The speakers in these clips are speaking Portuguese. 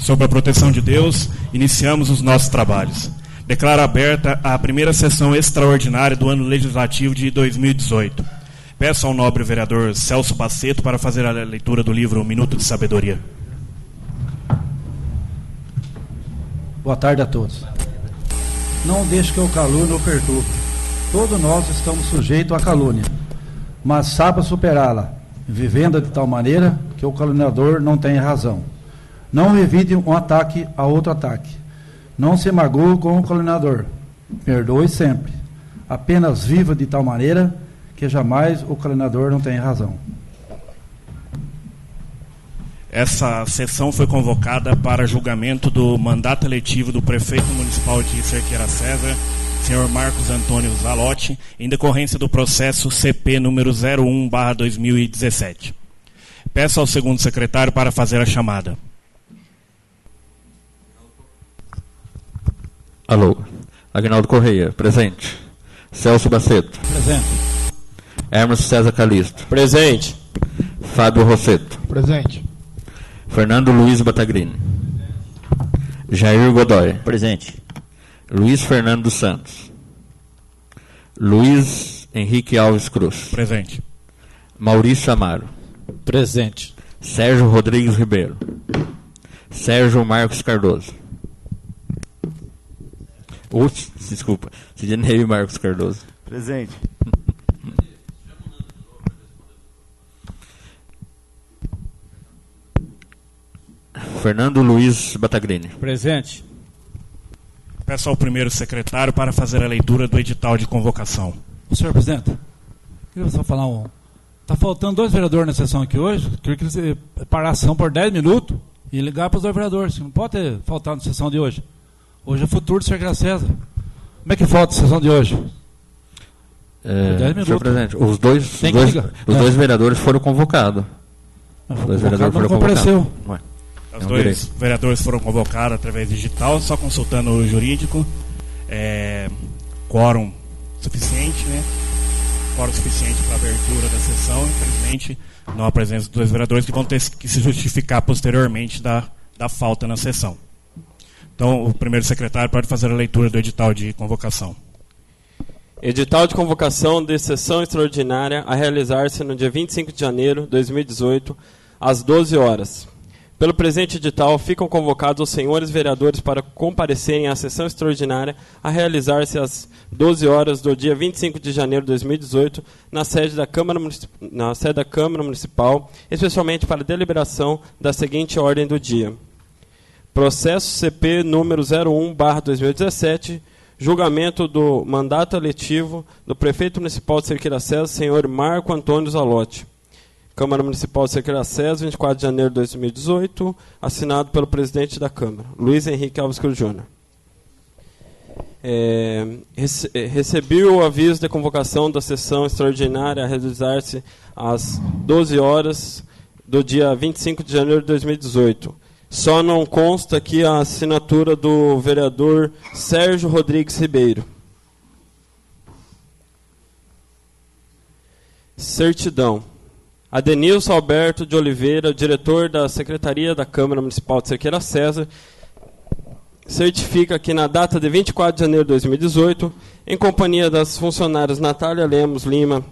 Sob a proteção de Deus, iniciamos os nossos trabalhos. Declaro aberta a primeira sessão extraordinária do ano legislativo de 2018. Peço ao nobre vereador Celso Baceto para fazer a leitura do livro Minuto de Sabedoria. Boa tarde a todos. Não deixe que o calúnia o perturbe. Todos nós estamos sujeitos à calúnia, mas saiba superá-la, vivendo de tal maneira que o caluniador não tenha razão. Não revide um ataque a outro ataque. Não se magoe com o caluniador. Perdoe sempre. Apenas viva de tal maneira que jamais o caluniador não tenha razão. Essa sessão foi convocada para julgamento do mandato eletivo do prefeito municipal de Cerqueira César, senhor Marcos Antônio Zalotti, em decorrência do processo CP número 01/2017. Peço ao segundo secretário para fazer a chamada. Alô. Aguinaldo Correia, presente. Celso Baceto. Presente. Hermes César Calisto. Presente. Fábio Rosseto. Presente. Fernando Luiz Batagrini. Jair Godoy. Presente. Luiz Fernando dos Santos. Luiz Henrique Alves Cruz. Presente. Maurício Amaro. Presente. Sérgio Rodrigues Ribeiro. Sérgio Marcos Cardoso. Desculpa. Sidney Marcos Cardoso. Presente. Fernando Luiz Batagrini. Presente. Peço ao primeiro secretário para fazer a leitura do edital de convocação. Senhor presidente, queria só falar Está faltando 2 vereadores na sessão aqui hoje. Queria que você parar a sessão por 10 minutos e ligar para os 2 vereadores. Não pode ter faltado na sessão de hoje. Hoje é futuro de Cerqueira César. Como é que falta a sessão de hoje? 10 minutos. Senhor presidente, os dois vereadores foram convocados. Os dois vereadores foram convocados. Os dois vereadores foram convocados através digital, só consultando o jurídico. Quórum suficiente, né? Quórum suficiente para a abertura da sessão. Infelizmente, não há presença dos dois vereadores que vão ter que se justificar posteriormente da falta na sessão. Então, o primeiro secretário pode fazer a leitura do edital de convocação. Edital de convocação de sessão extraordinária a realizar-se no dia 25 de janeiro de 2018, às 12 horas. Pelo presente edital, ficam convocados os senhores vereadores para comparecerem à sessão extraordinária a realizar-se às 12 horas do dia 25 de janeiro de 2018, na sede da Câmara Municipal, especialmente para deliberação da seguinte ordem do dia. Processo CP número 01/2017, julgamento do mandato eletivo do prefeito municipal de Cerqueira César, senhor Marco Antônio Zalotti. Câmara Municipal de Cerqueira César, 24 de janeiro de 2018, assinado pelo presidente da Câmara, Luiz Henrique Alves Cruz Júnior. Recebi o aviso de convocação da sessão extraordinária a realizar-se às 12 horas do dia 25 de janeiro de 2018. Só não consta aqui a assinatura do vereador Sérgio Rodrigues Ribeiro. Certidão. Adenilson Alberto de Oliveira, diretor da Secretaria da Câmara Municipal de Cerqueira César, certifica que na data de 24 de janeiro de 2018, em companhia das funcionárias Natália Lemos Lima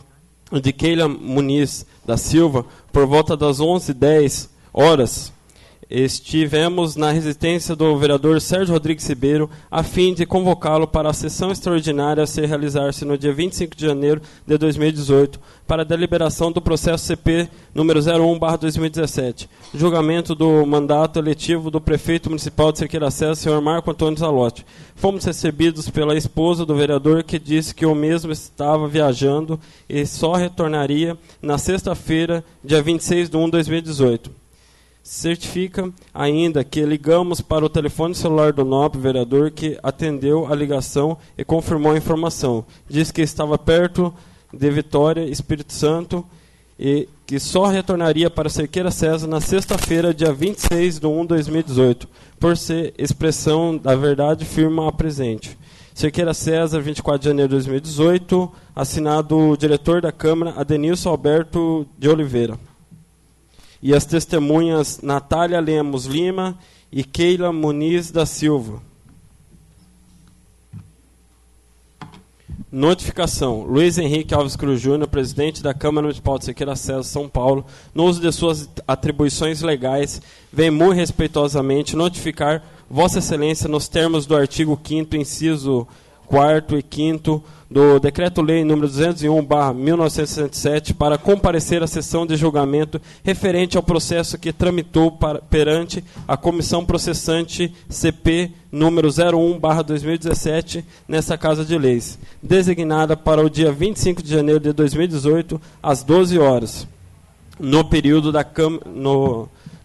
e de Keila Muniz da Silva, por volta das 11h10, estivemos na residência do vereador Sérgio Rodrigues Ribeiro a fim de convocá-lo para a sessão extraordinária a se realizar-se no dia 25 de janeiro de 2018 para a deliberação do processo CP número 01/2017, julgamento do mandato eletivo do prefeito municipal de Cerqueira César, senhor Marco Antônio Zalotti. Fomos recebidos pela esposa do vereador, que disse que o mesmo estava viajando e só retornaria na sexta-feira, dia 26/1/2018. Certifica ainda que ligamos para o telefone celular do nobre vereador, que atendeu a ligação e confirmou a informação. Diz que estava perto de Vitória, Espírito Santo, e que só retornaria para Cerqueira César na sexta-feira, dia 26/1/2018. Por ser expressão da verdade, firma a presente. Cerqueira César, 24 de janeiro de 2018, assinado o diretor da Câmara, Adenilson Alberto de Oliveira. E as testemunhas Natália Lemos Lima e Keila Muniz da Silva. Notificação. Luiz Henrique Alves Cruz Júnior, presidente da Câmara Municipal de Cerqueira César, São Paulo, no uso de suas atribuições legais, vem muito respeitosamente notificar Vossa Excelência nos termos do artigo 5º, inciso 4º e 5º do Decreto-Lei nº 201/1967 para comparecer à sessão de julgamento referente ao processo que tramitou perante a Comissão Processante CP número 01/2017 nesta Casa de Leis, designada para o dia 25 de janeiro de 2018, às 12 horas, no período da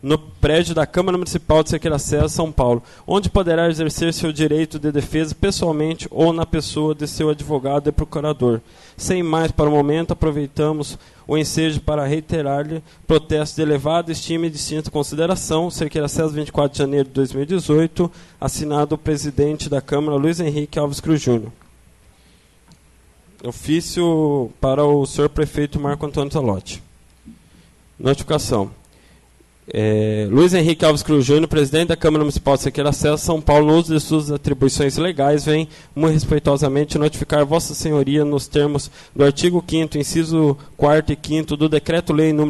no prédio da Câmara Municipal de Cerqueira César, São Paulo, onde poderá exercer seu direito de defesa pessoalmente ou na pessoa de seu advogado e procurador. Sem mais para o momento, aproveitamos o ensejo para reiterar-lhe protesto de elevada estima e distinta consideração, Cerqueira César, 24 de janeiro de 2018, assinado o presidente da Câmara, Luiz Henrique Alves Cruz Júnior. Ofício para o senhor prefeito Marco Antônio Zalotti. Notificação. Luiz Henrique Alves Cruz Júnior, presidente da Câmara Municipal de Cerqueira César, São Paulo, no uso de suas atribuições legais, vem muito respeitosamente notificar Vossa Senhoria nos termos do artigo 5º, inciso 4º e 5º do Decreto-Lei nº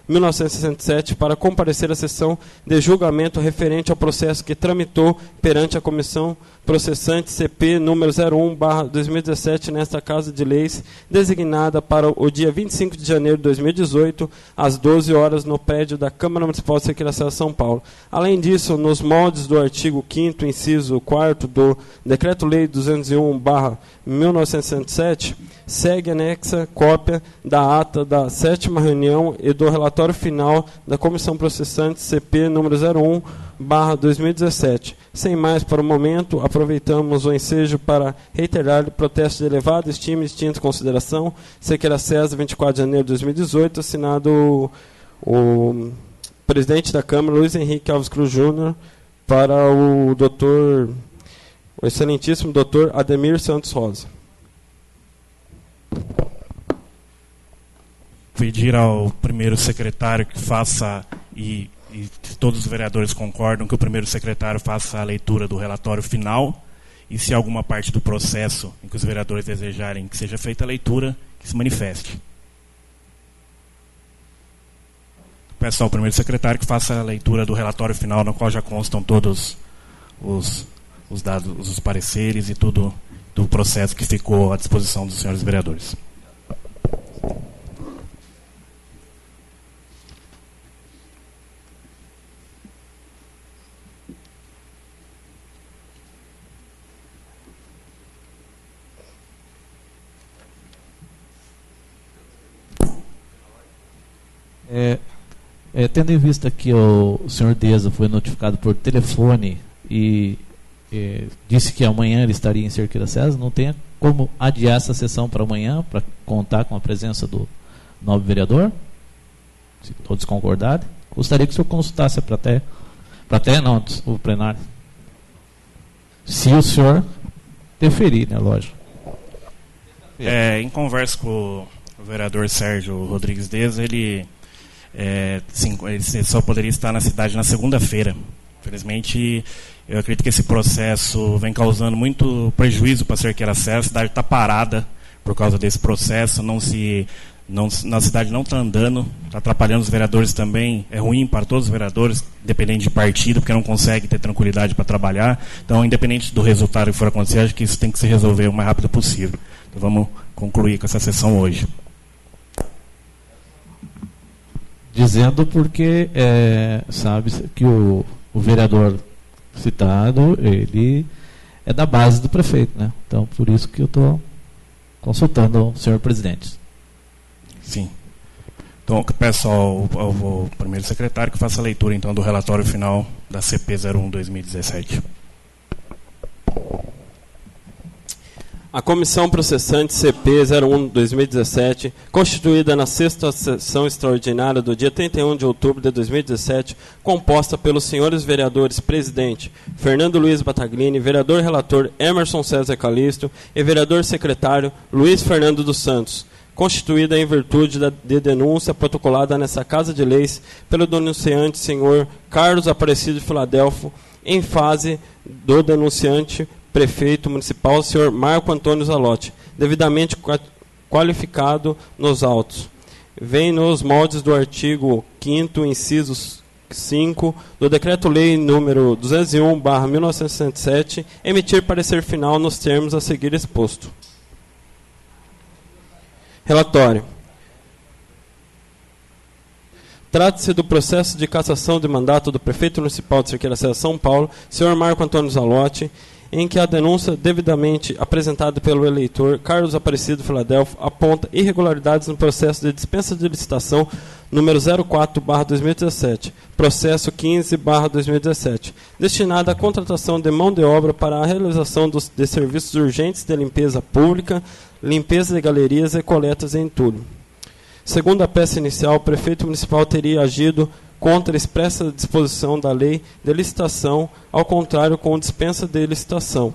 201/1967 para comparecer à sessão de julgamento referente ao processo que tramitou perante a Comissão Processante CP número 01/2017 nesta Casa de Leis, designada para o dia 25 de janeiro de 2018, às 12 horas, no prédio da Câmara Municipal de Cerqueira César, São Paulo. Além disso, nos moldes do artigo 5º, inciso 4º do Decreto-Lei 201/1967, segue anexa cópia da ata da 7ª reunião e do relatório final da Comissão Processante CP número 01/2017. Sem mais para o momento, aproveitamos o ensejo para reiterar o protesto de elevada estima e distinta consideração, Cerqueira César, 24 de janeiro de 2018, assinado o presidente da Câmara, Luiz Henrique Alves Cruz Júnior, para o excelentíssimo doutor Ademir Santos Rosa. Pedir ao primeiro secretário que faça, e todos os vereadores concordam, que o primeiro secretário faça a leitura do relatório final, e se alguma parte do processo em que os vereadores desejarem que seja feita a leitura, que se manifeste. Peço ao primeiro secretário que faça a leitura do relatório final, no qual já constam todos os dados, os pareceres e tudo do processo que ficou à disposição dos senhores vereadores. Tendo em vista que o senhor Deza foi notificado por telefone e disse que amanhã ele estaria em Cerqueira César, não tem como adiar essa sessão para amanhã, para contar com a presença do novo vereador? Se todos concordarem, gostaria que o senhor consultasse o plenário. Se o senhor deferir, né, lógico. Em conversa com o vereador Sérgio Rodrigues Deza, ele só poderia estar na cidade na segunda-feira. Infelizmente, eu acredito que esse processo vem causando muito prejuízo para a Cerqueira César. A cidade está parada por causa desse processo. A cidade não está andando, está atrapalhando os vereadores também. É ruim para todos os vereadores, independente de partido, porque não consegue ter tranquilidade para trabalhar. Então, independente do resultado que for acontecer, acho que isso tem que se resolver o mais rápido possível. Então, vamos concluir com essa sessão hoje. Dizendo porque sabe que o vereador citado, ele é da base do prefeito, né? Então, por isso que eu estou consultando o senhor presidente. Sim. Então, eu peço ao primeiro secretário que faça a leitura, então, do relatório final da CP 01/2017. A Comissão Processante CP 01/2017, constituída na 6ª sessão extraordinária do dia 31 de outubro de 2017, composta pelos senhores vereadores presidente Fernando Luiz Bataglini, vereador relator Emerson César Calisto e vereador secretário Luiz Fernando dos Santos, constituída em virtude de denúncia protocolada nessa Casa de Leis pelo denunciante senhor Carlos Aparecido de Filadélfio, em fase do denunciante prefeito municipal, senhor Marco Antônio Zalotti, devidamente qualificado nos autos. Vem nos moldes do artigo 5º, incisos 5, do Decreto-Lei número 201/1967, emitir parecer final nos termos a seguir exposto. Relatório. Trata-se do processo de cassação de mandato do prefeito municipal de Cerqueira César, São Paulo, senhor Marco Antônio Zalotti, em que a denúncia devidamente apresentada pelo eleitor Carlos Aparecido Filadélfio aponta irregularidades no processo de dispensa de licitação número 04/2017, processo 15/2017, destinado à contratação de mão de obra para a realização de serviços urgentes de limpeza pública, limpeza de galerias e coletas em entulho. Segundo a peça inicial, o prefeito municipal teria agido contra a expressa disposição da lei de licitação, ao contrário, com dispensa de licitação.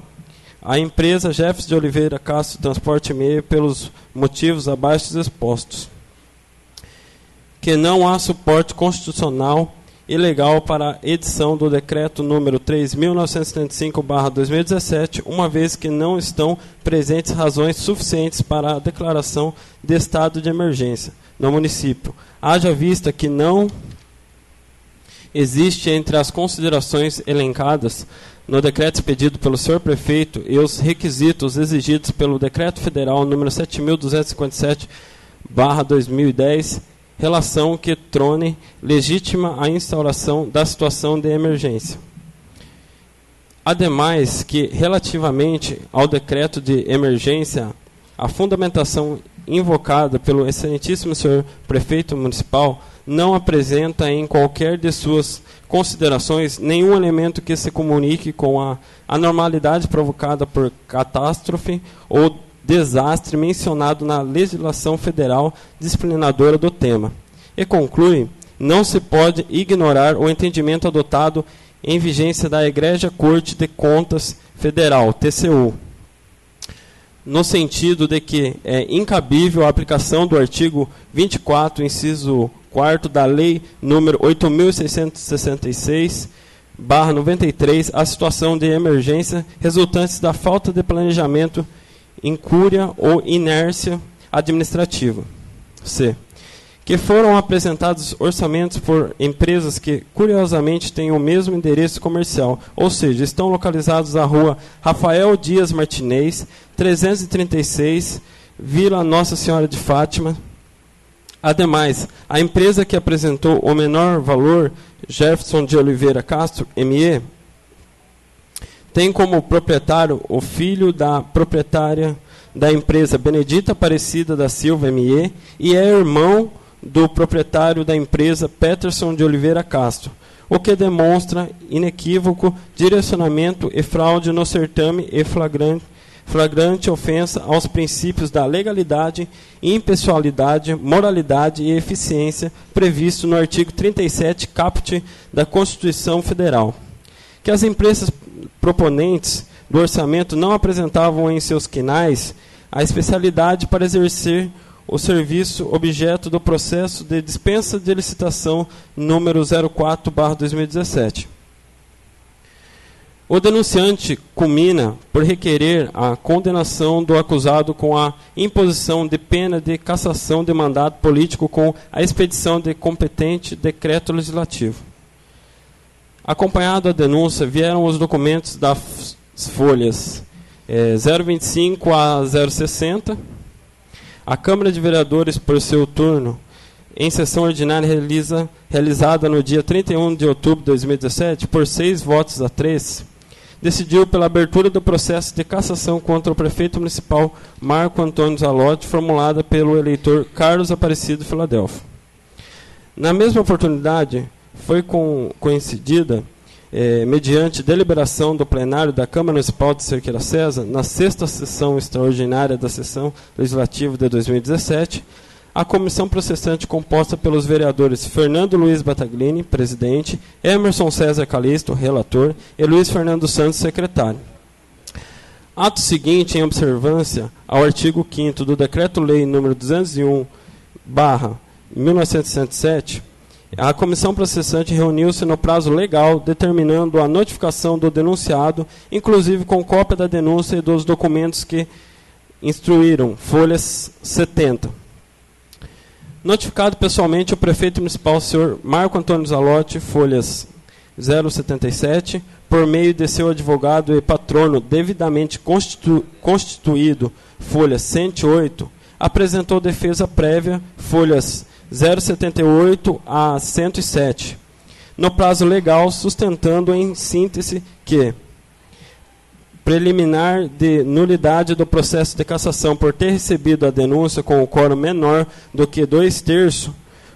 A empresa Jefferson de Oliveira Castro Transporte ME, pelos motivos abaixo expostos. Que não há suporte constitucional e legal para a edição do decreto número 3.975/2017, uma vez que não estão presentes razões suficientes para a declaração de estado de emergência no município. Haja vista que não existe entre as considerações elencadas no decreto expedido pelo senhor prefeito e os requisitos exigidos pelo decreto federal número 7.257/2010, relação que torne legítima a instauração da situação de emergência. Ademais que, relativamente ao decreto de emergência, a fundamentação invocada pelo excelentíssimo senhor prefeito municipal não apresenta em qualquer de suas considerações nenhum elemento que se comunique com a anormalidade provocada por catástrofe ou desastre mencionado na legislação federal disciplinadora do tema. E conclui, não se pode ignorar o entendimento adotado em vigência da Egrégia Corte de Contas Federal, TCU, no sentido de que é incabível a aplicação do artigo 24, inciso 4º da Lei número 8.666/93, à situação de emergência resultantes da falta de planejamento, incúria ou inércia administrativa. C. Que foram apresentados orçamentos por empresas que, curiosamente, têm o mesmo endereço comercial, ou seja, estão localizados na rua Rafael Dias Martinez, 336, Vila Nossa Senhora de Fátima. Ademais, a empresa que apresentou o menor valor, Jefferson de Oliveira Castro, ME, tem como proprietário o filho da proprietária da empresa Benedita Aparecida da Silva, ME, e é irmão do proprietário da empresa Peterson de Oliveira Castro, o que demonstra inequívoco direcionamento e fraude no certame e flagrante ofensa aos princípios da legalidade, impessoalidade, moralidade e eficiência previsto no artigo 37, caput da Constituição Federal. Que as empresas proponentes do orçamento não apresentavam em seus quinais a especialidade para exercer o serviço objeto do processo de dispensa de licitação número 04/2017. O denunciante culmina por requerer a condenação do acusado com a imposição de pena de cassação de mandato político com a expedição de competente decreto legislativo. Acompanhado a denúncia, vieram os documentos das folhas 025 a 060. A Câmara de Vereadores, por seu turno, em sessão ordinária realizada no dia 31 de outubro de 2017, por 6 votos a 3, decidiu pela abertura do processo de cassação contra o prefeito municipal Marco Antônio Zalotti, formulada pelo eleitor Carlos Aparecido Filadélfio. Na mesma oportunidade, foi coincidida, mediante deliberação do plenário da Câmara Municipal de Cerqueira César, na 6ª sessão extraordinária da sessão legislativa de 2017, a comissão processante composta pelos vereadores Fernando Luiz Battaglini, presidente, Emerson César Calisto, relator, e Luiz Fernando Santos, secretário. Ato seguinte, em observância ao artigo 5º do Decreto-Lei nº 201/1967, a comissão processante reuniu-se no prazo legal, determinando a notificação do denunciado, inclusive com cópia da denúncia e dos documentos que instruíram, folhas 70. Notificado pessoalmente o prefeito municipal, senhor Marco Antônio Zalotti, folhas 077, por meio de seu advogado e patrono devidamente constituído, folha 108, apresentou defesa prévia, folhas 078 a 107, no prazo legal, sustentando em síntese que, preliminar de nulidade do processo de cassação por ter recebido a denúncia com o quórum menor do que 2/3,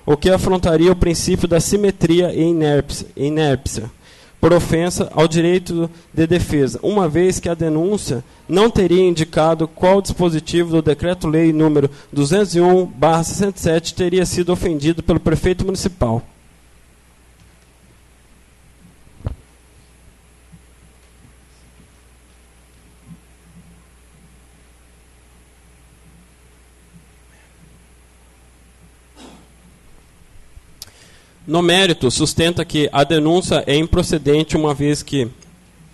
o que afrontaria o princípio da simetria e inércia, por ofensa ao direito de defesa, uma vez que a denúncia não teria indicado qual dispositivo do Decreto-Lei nº 201/67 teria sido ofendido pelo prefeito municipal. No mérito, sustenta que a denúncia é improcedente, uma vez que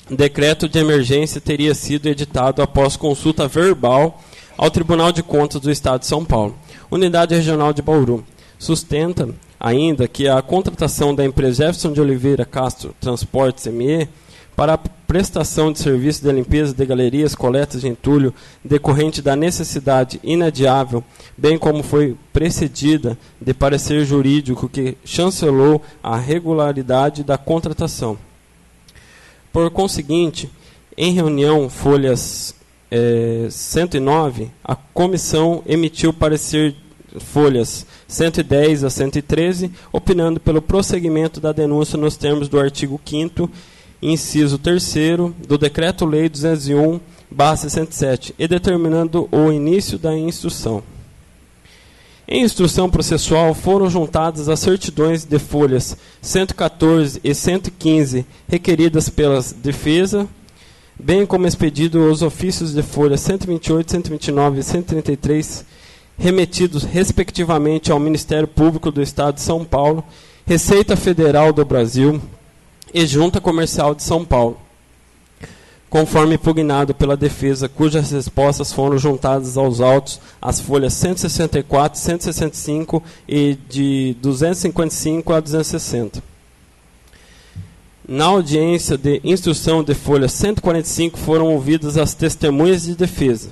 decreto de emergência teria sido editado após consulta verbal ao Tribunal de Contas do Estado de São Paulo, Unidade Regional de Bauru. Sustenta ainda que a contratação da empresa Jefferson de Oliveira Castro Transportes ME para a prestação de serviços de limpeza de galerias, coletas de entulho, decorrente da necessidade inadiável, bem como foi precedida de parecer jurídico que chancelou a regularidade da contratação. Por conseguinte, em reunião, folhas 109, a comissão emitiu parecer folhas 110 a 113, opinando pelo prosseguimento da denúncia nos termos do artigo 5º, inciso 3º, do Decreto-Lei 201/67, e determinando o início da instrução. Em instrução processual, foram juntadas as certidões de folhas 114 e 115 requeridas pela defesa, bem como expedido os ofícios de folhas 128, 129 e 133, remetidos respectivamente ao Ministério Público do Estado de São Paulo, Receita Federal do Brasil e Junta Comercial de São Paulo, conforme impugnado pela defesa, cujas respostas foram juntadas aos autos as folhas 164, 165 e de 255 a 260. Na audiência de instrução de folha 145 foram ouvidas as testemunhas de defesa: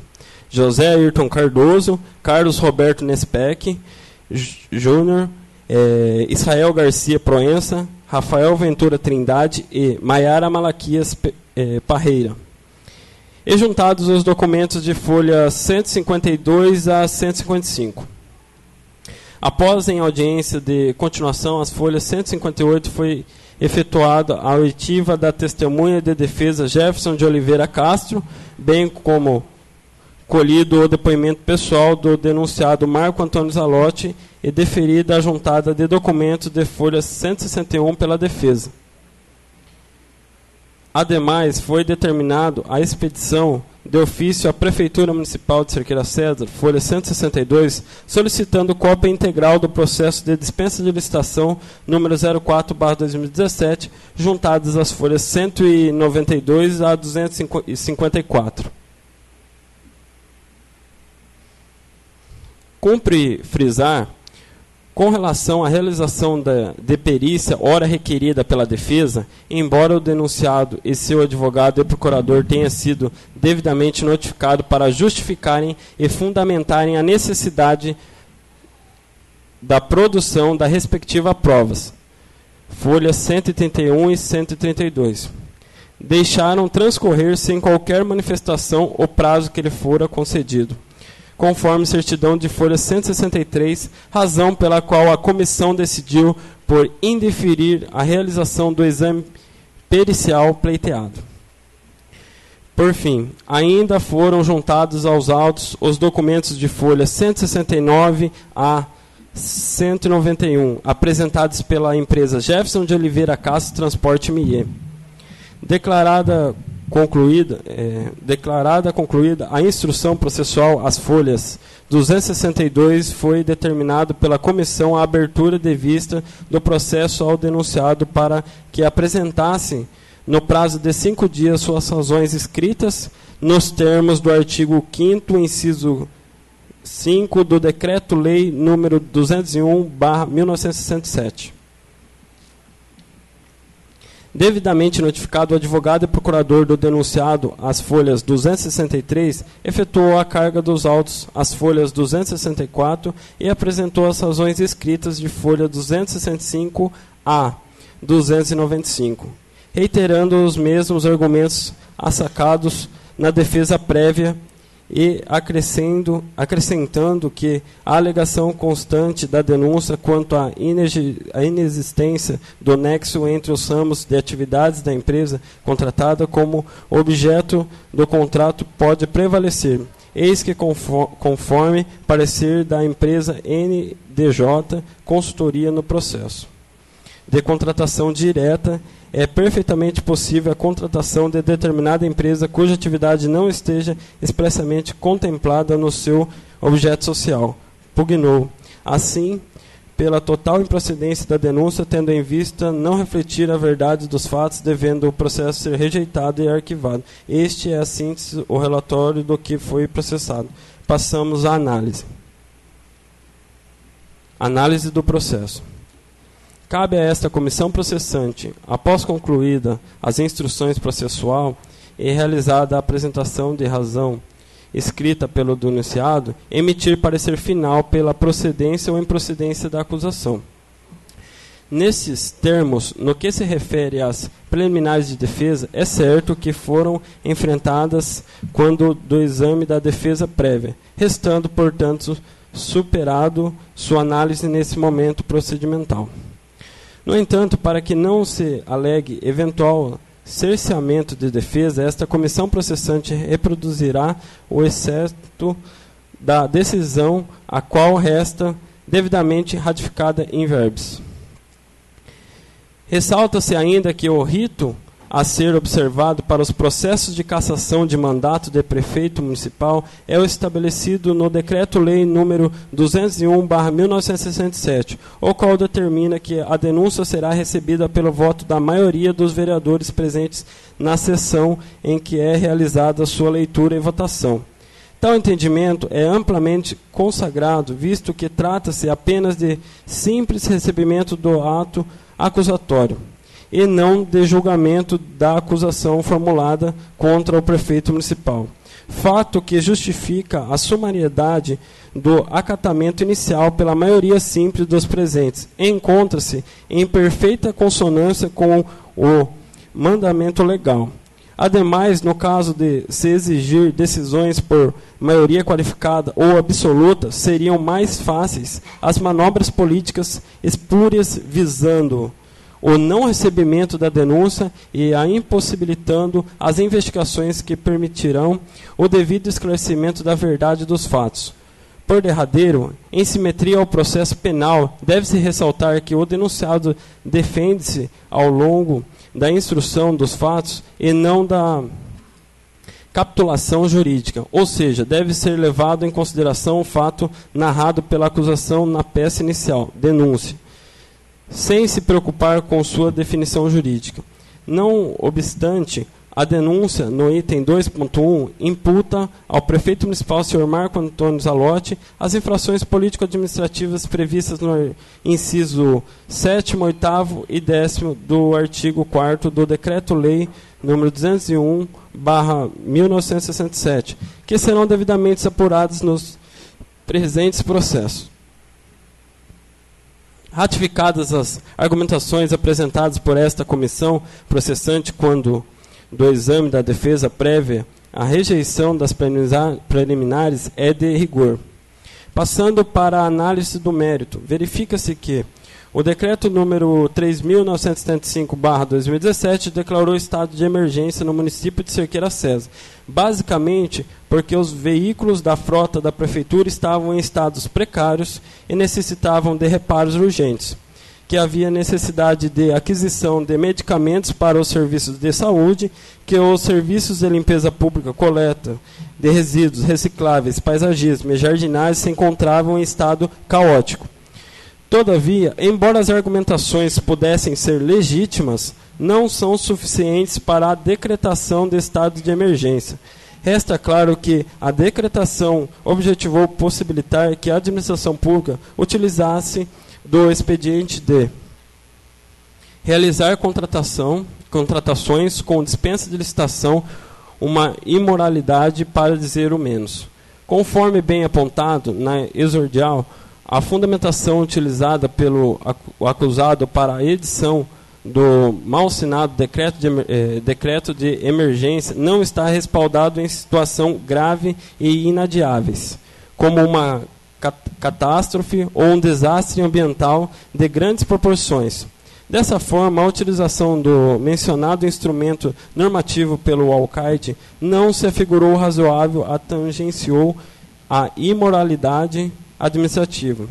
José Ayrton Cardoso, Carlos Roberto Nespec Júnior, Israel Garcia Proença, Rafael Ventura Trindade e Maiara Malaquias Parreira. E juntados os documentos de folha 152 a 155. Após, em audiência de continuação, as folhas 158 foi efetuada a oitiva da testemunha de defesa Jefferson de Oliveira Castro, bem como colhido o depoimento pessoal do denunciado Marco Antônio Zalotti e deferida a juntada de documentos de folha 161 pela defesa. Ademais, foi determinado a expedição de ofício à Prefeitura Municipal de Cerqueira César, folha 162, solicitando cópia integral do processo de dispensa de licitação número 04/2017, juntadas as folhas 192 a 254. Cumpre frisar, com relação à realização de perícia, hora requerida pela defesa, embora o denunciado e seu advogado e procurador tenham sido devidamente notificados para justificarem e fundamentarem a necessidade da produção da respectiva provas, folhas 131 e 132, deixaram transcorrer sem qualquer manifestação o prazo que lhe fora concedido, conforme certidão de folha 163, razão pela qual a comissão decidiu por indeferir a realização do exame pericial pleiteado. Por fim, ainda foram juntados aos autos os documentos de folha 169 a 191, apresentados pela empresa Jefferson de Oliveira Castro Transporte ME, declarada declarada concluída a instrução processual às folhas 262, foi determinado pela comissão a abertura de vista do processo ao denunciado para que apresentasse, no prazo de 5 dias, suas razões escritas, nos termos do artigo 5º, inciso 5 do Decreto-Lei número 201/1967. Devidamente notificado, o advogado e procurador do denunciado às folhas 263, efetuou a carga dos autos às folhas 264 e apresentou as razões escritas de folha 265 a 295, reiterando os mesmos argumentos assacados na defesa prévia e acrescentando que a alegação constante da denúncia quanto à inexistência do nexo entre os ramos de atividades da empresa contratada como objeto do contrato pode prevalecer. Eis que, conforme parecer da empresa NDJ, consultoria no processo de contratação direta, é perfeitamente possível a contratação de determinada empresa cuja atividade não esteja expressamente contemplada no seu objeto social. Pugnou, assim, pela total improcedência da denúncia, tendo em vista não refletir a verdade dos fatos, devendo o processo ser rejeitado e arquivado. Este é a síntese, o relatório do que foi processado. Passamos à análise. Análise do processo. Cabe a esta comissão processante, após concluída as instruções processual e realizada a apresentação de razão escrita pelo denunciado, emitir parecer final pela procedência ou improcedência da acusação. Nesses termos, no que se refere às preliminares de defesa, é certo que foram enfrentadas quando do exame da defesa prévia, restando, portanto, superado sua análise nesse momento procedimental. No entanto, para que não se alegue eventual cerceamento de defesa, esta comissão processante reproduzirá o exceto da decisão, a qual resta devidamente ratificada em verbis. Ressalta-se ainda que o rito a ser observado para os processos de cassação de mandato de prefeito municipal é o estabelecido no Decreto-Lei número 201/1967, o qual determina que a denúncia será recebida pelo voto da maioria dos vereadores presentes na sessão em que é realizada sua leitura e votação. Tal entendimento é amplamente consagrado, visto que trata-se apenas de simples recebimento do ato acusatório, e não de julgamento da acusação formulada contra o prefeito municipal. Fato que justifica a sumariedade do acatamento inicial pela maioria simples dos presentes. Encontra-se em perfeita consonância com o mandamento legal. Ademais, no caso de se exigir decisões por maioria qualificada ou absoluta, seriam mais fáceis as manobras políticas espúrias visando o não recebimento da denúncia e a impossibilitando as investigações que permitirão o devido esclarecimento da verdade dos fatos. Por derradeiro, em simetria ao processo penal, deve-se ressaltar que o denunciado defende-se ao longo da instrução dos fatos e não da capitulação jurídica, ou seja, deve ser levado em consideração o fato narrado pela acusação na peça inicial, denúncia, sem se preocupar com sua definição jurídica. Não obstante, a denúncia, no item 2.1, imputa ao prefeito municipal, Sr. Marco Antônio Zalotti, as infrações político-administrativas previstas no inciso 7º, 8º e 10º do artigo 4º do Decreto-Lei número 201/1967, que serão devidamente apuradas nos presentes processos. Ratificadas as argumentações apresentadas por esta comissão processante quando do exame da defesa prévia, a rejeição das preliminares é de rigor. Passando para a análise do mérito, verifica-se que o decreto número 3.975/2017 declarou estado de emergência no município de Cerqueira César, basicamente porque os veículos da frota da prefeitura estavam em estados precários e necessitavam de reparos urgentes. que havia necessidade de aquisição de medicamentos para os serviços de saúde, que os serviços de limpeza pública, coleta de resíduos recicláveis, paisagismo e jardinagem se encontravam em estado caótico. Todavia, embora as argumentações pudessem ser legítimas, não são suficientes para a decretação de estado de emergência. Resta claro que a decretação objetivou possibilitar que a administração pública utilizasse do expediente de realizar contratações com dispensa de licitação, uma imoralidade, para dizer o menos. Conforme bem apontado na exordial, a fundamentação utilizada pelo acusado para a edição do mal-assinado decreto de emergência não está respaldado em situação grave e inadiáveis, como uma catástrofe ou um desastre ambiental de grandes proporções. Dessa forma, a utilização do mencionado instrumento normativo pelo alcaide não se afigurou razoável, tangenciou a imoralidade administrativa.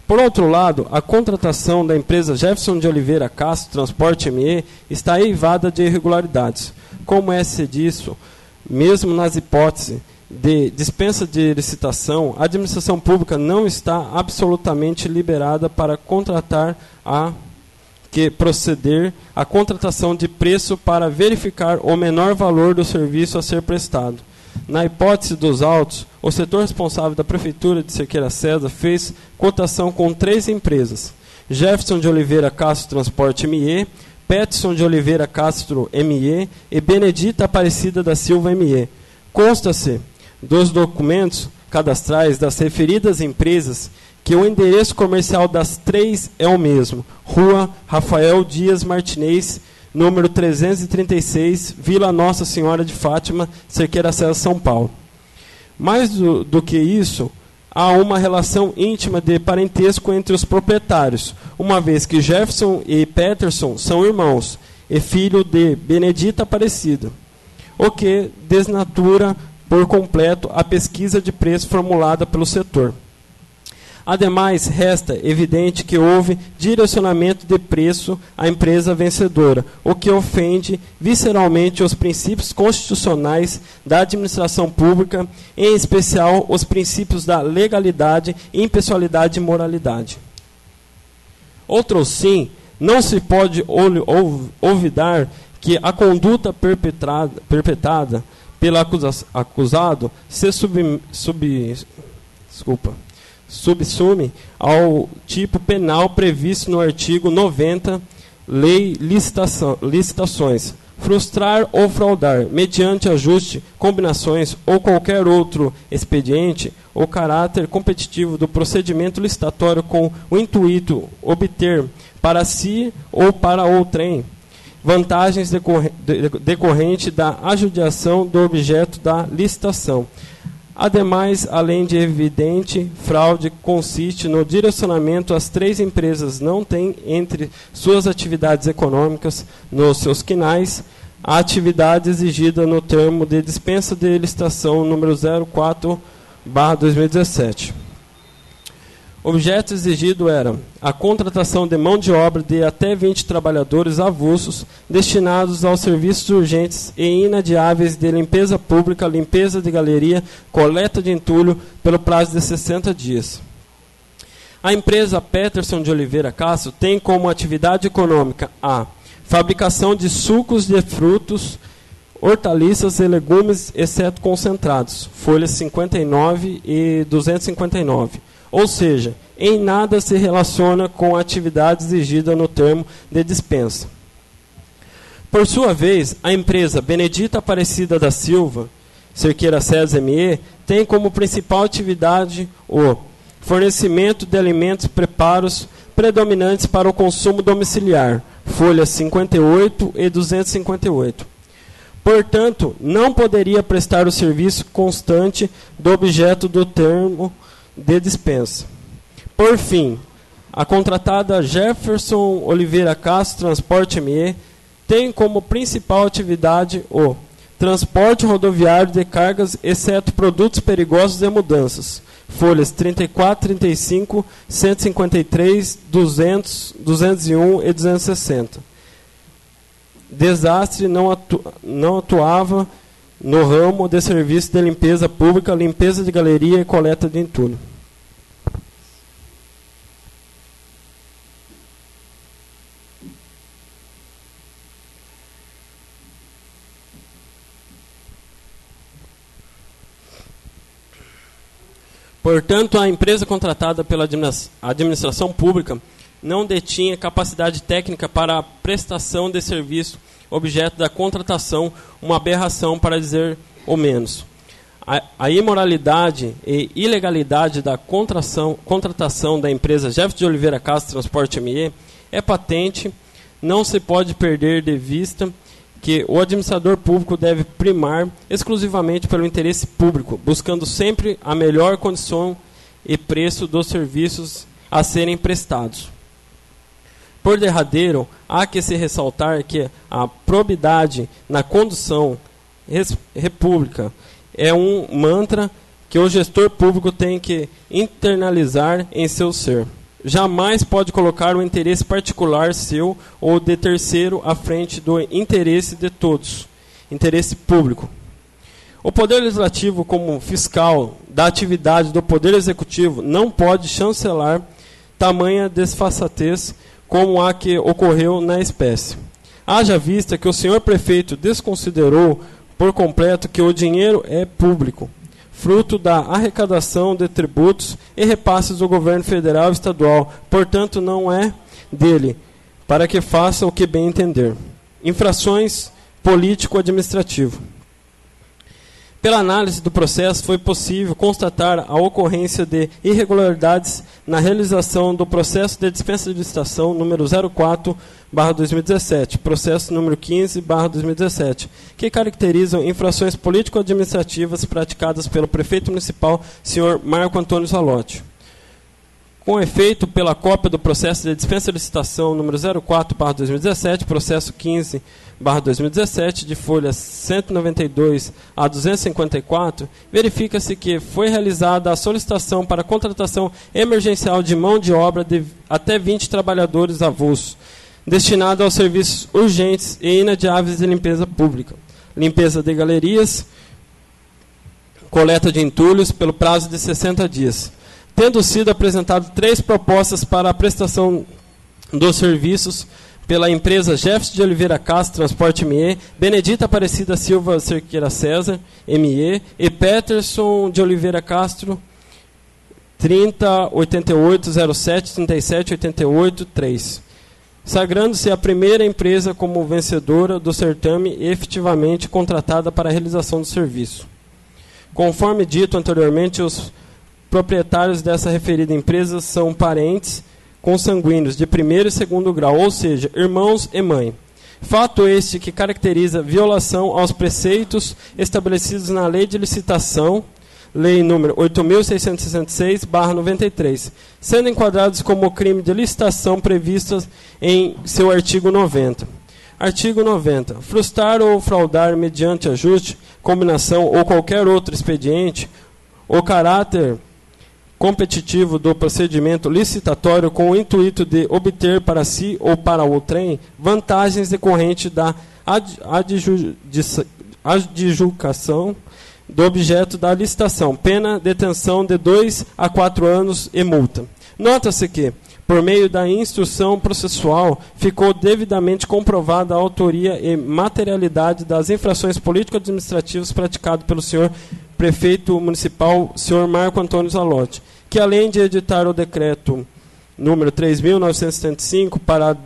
Por outro lado, a contratação da empresa Jefferson de Oliveira Castro Transporte ME está eivada de irregularidades. Como é disso, mesmo nas hipóteses de dispensa de licitação, a administração pública não está absolutamente liberada para proceder à contratação de preço para verificar o menor valor do serviço a ser prestado. Na hipótese dos autos, o setor responsável da Prefeitura de Cerqueira César fez cotação com 3 empresas: Jefferson de Oliveira Castro Transporte ME, Peterson de Oliveira Castro ME e Benedita Aparecida da Silva ME. Consta-se dos documentos cadastrais das referidas empresas que o endereço comercial das 3 é o mesmo: Rua Rafael Dias Martinez, número 336, Vila Nossa Senhora de Fátima, Cerqueira César, São Paulo. Mais do que isso, há uma relação íntima de parentesco entre os proprietários, uma vez que Jefferson e Peterson são irmãos e filho de Benedita Aparecida, o que desnatura por completo a pesquisa de preço formulada pelo setor. Ademais, resta evidente que houve direcionamento de preço à empresa vencedora, o que ofende visceralmente os princípios constitucionais da administração pública, em especial os princípios da legalidade, impessoalidade e moralidade. Outro sim, não se pode olvidar que a conduta perpetrada pelo acusado se subsume ao tipo penal previsto no artigo 90, Lei Licitações. Frustrar ou fraudar, mediante ajuste, combinações ou qualquer outro expediente, o caráter competitivo do procedimento licitatório com o intuito obter para si ou para outrem vantagens decorrentes da adjudicação do objeto da licitação. Ademais, além de evidente fraude, consiste no direcionamento às 3 empresas não têm entre suas atividades econômicas, nos seus quinais, a atividade exigida no termo de dispensa de licitação número 04/2017. Objeto exigido era a contratação de mão de obra de até 20 trabalhadores avulsos destinados aos serviços urgentes e inadiáveis de limpeza pública, limpeza de galeria, coleta de entulho pelo prazo de 60 dias. A empresa Peterson de Oliveira Castro tem como atividade econômica a fabricação de sucos de frutos, hortaliças e legumes, exceto concentrados, folhas 59 e 259. Ou seja, em nada se relaciona com a atividade exigida no termo de dispensa. Por sua vez, a empresa Benedita Aparecida da Silva, Cerqueira César ME, tem como principal atividade o fornecimento de alimentos preparos predominantes para o consumo domiciliar, folhas 58 e 258. Portanto, não poderia prestar o serviço constante do objeto do termo de dispensa. Por fim, a contratada Jefferson Oliveira Castro Transporte ME tem como principal atividade o transporte rodoviário de cargas, exceto produtos perigosos e mudanças, folhas 34, 35, 153, 200, 201 e 260. Desastre não atuava no ramo de serviço de limpeza pública, limpeza de galeria e coleta de entulho. Portanto, a empresa contratada pela administração pública não detinha capacidade técnica para a prestação de serviço objeto da contratação, uma aberração, para dizer o menos. A imoralidade e ilegalidade da contratação da empresa Jefferson de Oliveira Castro Transporte ME é patente, não se pode perder de vista que o administrador público deve primar exclusivamente pelo interesse público, buscando sempre a melhor condição e preço dos serviços a serem prestados. Por derradeiro, há que se ressaltar que a probidade na condução república é um mantra que o gestor público tem que internalizar em seu ser. Jamais pode colocar o interesse particular seu ou de terceiro à frente do interesse de todos, interesse público. O Poder Legislativo, como fiscal da atividade do Poder Executivo, não pode chancelar tamanha desfaçatez como a que ocorreu na espécie. Haja vista que o senhor prefeito desconsiderou por completo que o dinheiro é público, fruto da arrecadação de tributos e repasses do governo federal e estadual, portanto não é dele, para que faça o que bem entender. Infrações político-administrativo. Pela análise do processo, foi possível constatar a ocorrência de irregularidades na realização do processo de dispensa de licitação número 04/2017, processo número 15/2017, que caracterizam infrações político-administrativas praticadas pelo prefeito municipal, senhor Marco Antônio Zalotti. Com efeito, pela cópia do processo de dispensa de licitação número 04/2017, processo 15/2017, de folhas 192 a 254, verifica-se que foi realizada a solicitação para contratação emergencial de mão de obra de até 20 trabalhadores avulsos, destinado aos serviços urgentes e inadiáveis de limpeza pública, limpeza de galerias, coleta de entulhos, pelo prazo de 60 dias. Tendo sido apresentado 3 propostas para a prestação dos serviços pela empresa Jefferson de Oliveira Castro Transporte ME, Benedita Aparecida Silva Cerqueira César, ME, e Peterson de Oliveira Castro, 30.8807.37.88.3, sagrando-se a primeira empresa como vencedora do certame e efetivamente contratada para a realização do serviço. Conforme dito anteriormente, os proprietários dessa referida empresa são parentes consanguíneos de primeiro e segundo grau, ou seja, irmãos e mãe. Fato este que caracteriza violação aos preceitos estabelecidos na Lei de Licitação, Lei número 8.666/93, sendo enquadrados como crime de licitação previstos em seu artigo 90. Artigo 90. Frustrar ou fraudar mediante ajuste, combinação ou qualquer outro expediente o caráter competitivo do procedimento licitatório com o intuito de obter para si ou para outrem vantagens decorrentes da adjudicação do objeto da licitação, pena detenção de 2 a 4 anos e multa. Nota-se que, por meio da instrução processual, ficou devidamente comprovada a autoria e materialidade das infrações político-administrativas praticadas pelo senhor prefeito municipal, senhor Marco Antônio Zalotti, que além de editar o decreto número 3.975 para a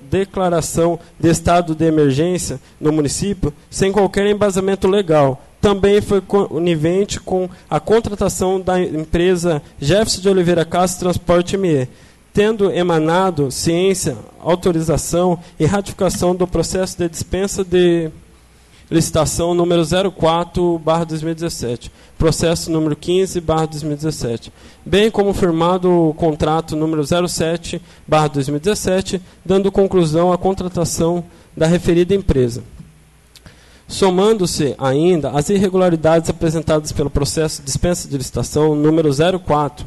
declaração de estado de emergência no município, sem qualquer embasamento legal, também foi conivente com a contratação da empresa Jefferson de Oliveira Castro Transporte ME, tendo emanado ciência, autorização e ratificação do processo de dispensa de licitação número 04/2017, processo número 15/2017, bem como firmado o contrato número 07/2017, dando conclusão à contratação da referida empresa. somando-se ainda as irregularidades apresentadas pelo processo de dispensa de licitação número 04,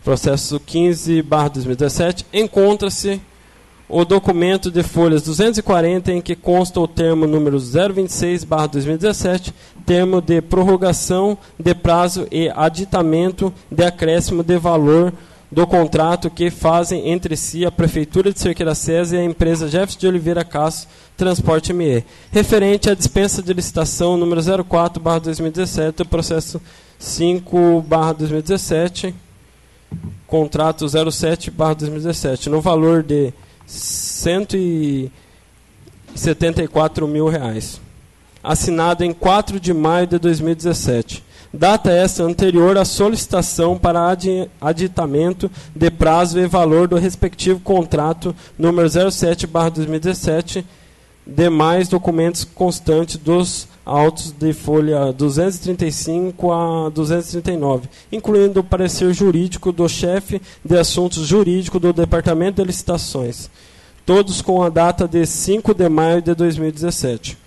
processo 15/2017, encontra-se o documento de folhas 240 em que consta o termo número 026/2017, termo de prorrogação de prazo e aditamento de acréscimo de valor do contrato que fazem entre si a Prefeitura de Cerqueira César e a empresa Jefferson de Oliveira Castro Transporte ME, referente à dispensa de licitação número 04/2017, processo 5/2017, contrato 07/2017, no valor de R$174 mil, assinado em 4 de maio de 2017. Data esta anterior à solicitação para aditamento de prazo e valor do respectivo contrato número 07/2017, demais documentos constantes dos autos de folha 235 a 239, incluindo o parecer jurídico do chefe de assuntos jurídicos do Departamento de Licitações, todos com a data de 5 de maio de 2017.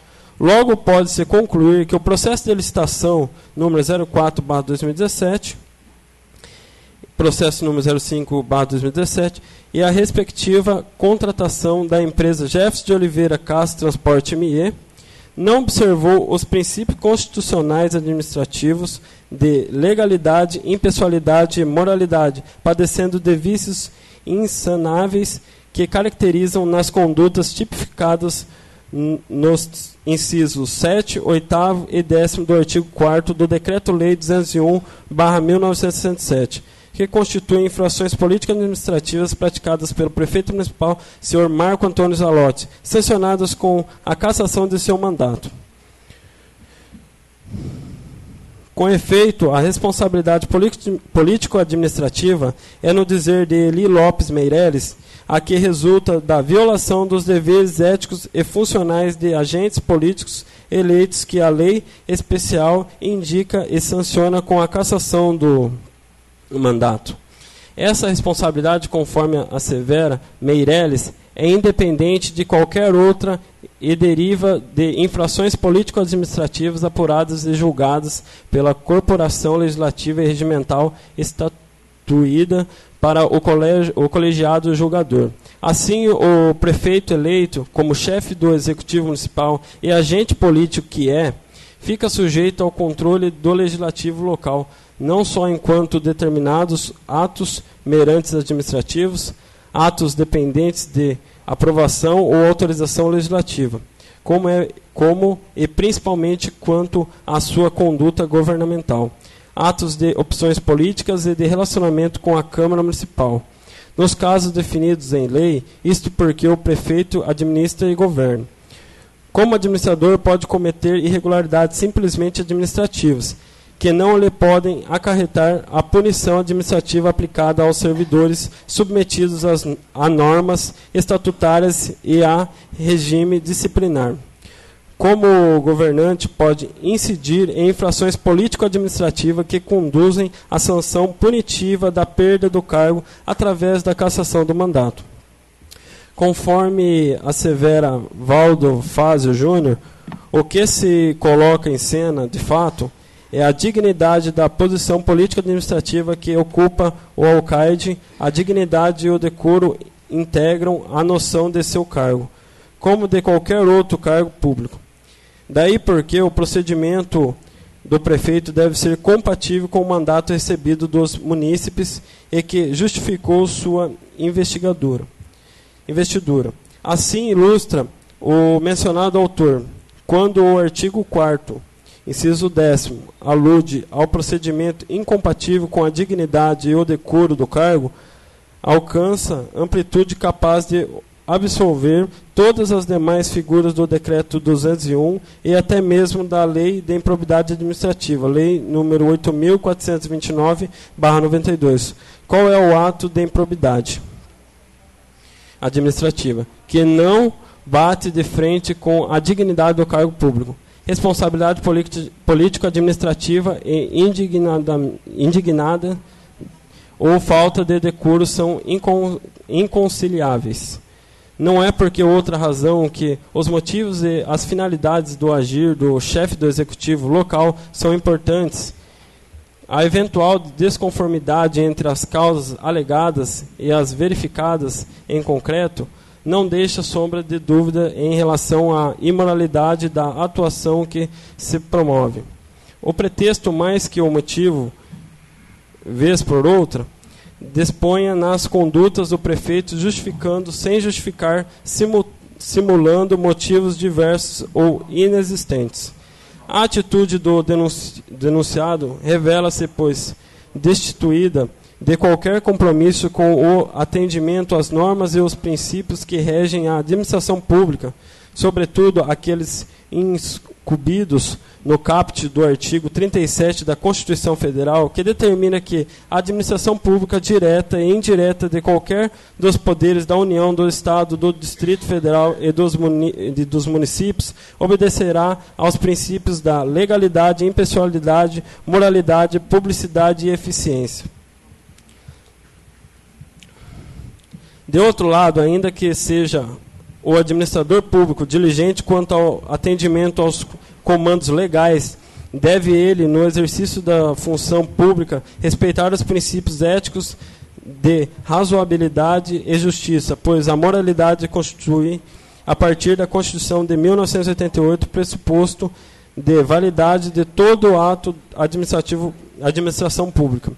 Logo pode-se concluir que o processo de licitação número 04/2017, processo número 05/2017 e a respectiva contratação da empresa Jefferson de Oliveira Castro Transporte ME não observou os princípios constitucionais administrativos de legalidade, impessoalidade e moralidade, padecendo de vícios insanáveis que caracterizam nas condutas tipificadas nos incisos 7, 8º e 10º do artigo 4º do Decreto-Lei 201/1967, que constituem infrações políticas administrativas praticadas pelo prefeito municipal, senhor Marco Antônio Zalotti, sancionadas com a cassação de seu mandato. Com efeito, a responsabilidade político-administrativa é no dizer de Eli Lopes Meireles, a que resulta da violação dos deveres éticos e funcionais de agentes políticos eleitos que a lei especial indica e sanciona com a cassação do mandato. Essa responsabilidade, conforme assevera Meireles, é independente de qualquer outra e deriva de infrações político-administrativas apuradas e julgadas pela Corporação Legislativa e Regimental estatuída para o colegiado julgador. Assim, o prefeito eleito, como chefe do Executivo Municipal e agente político que é, fica sujeito ao controle do Legislativo local, não só enquanto determinados atos merantes administrativos, atos dependentes de aprovação ou autorização legislativa, como e principalmente quanto à sua conduta governamental, atos de opções políticas e de relacionamento com a Câmara Municipal. Nos casos definidos em lei, isto porque o prefeito administra e governa. Como administrador, pode cometer irregularidades simplesmente administrativas, que não lhe podem acarretar a punição administrativa aplicada aos servidores submetidos a normas estatutárias e a regime disciplinar. Como governante, pode incidir em infrações político-administrativas que conduzem à sanção punitiva da perda do cargo através da cassação do mandato. Conforme assevera Valdo Fázio Júnior, o que se coloca em cena, de fato, é a dignidade da posição político-administrativa que ocupa o alcaide. A dignidade e o decoro integram a noção de seu cargo, como de qualquer outro cargo público. Daí porque o procedimento do prefeito deve ser compatível com o mandato recebido dos munícipes e que justificou sua investidura. Assim ilustra o mencionado autor, quando o artigo 4º, inciso 10º, alude ao procedimento incompatível com a dignidade e o decoro do cargo, alcança amplitude capaz de absolver todas as demais figuras do Decreto 201 e até mesmo da Lei de Improbidade Administrativa, Lei número 8.429/92. Qual é o ato de improbidade administrativa? Que não bate de frente com a dignidade do cargo público. Responsabilidade político-administrativa e indignada ou falta de decoro são inconciliáveis. Não é porque outra razão que os motivos e as finalidades do agir do chefe do executivo local são importantes. A eventual desconformidade entre as causas alegadas e as verificadas em concreto não deixa sombra de dúvida em relação à imoralidade da atuação que se promove. O pretexto mais que o motivo, vez por outra, disponha nas condutas do prefeito justificando sem justificar, simulando motivos diversos ou inexistentes. A atitude do denunciado revela-se, pois, destituída de qualquer compromisso com o atendimento às normas e os princípios que regem a administração pública, sobretudo aqueles incumbidos no caput do artigo 37 da Constituição Federal, que determina que a administração pública direta e indireta de qualquer dos poderes da União, do Estado, do Distrito Federal e dos municípios obedecerá aos princípios da legalidade, impessoalidade, moralidade, publicidade e eficiência. De outro lado, ainda que seja o administrador público diligente quanto ao atendimento aos comandos legais, deve ele, no exercício da função pública, respeitar os princípios éticos de razoabilidade e justiça, pois a moralidade constitui, a partir da Constituição de 1988, pressuposto de validade de todo ato administração pública.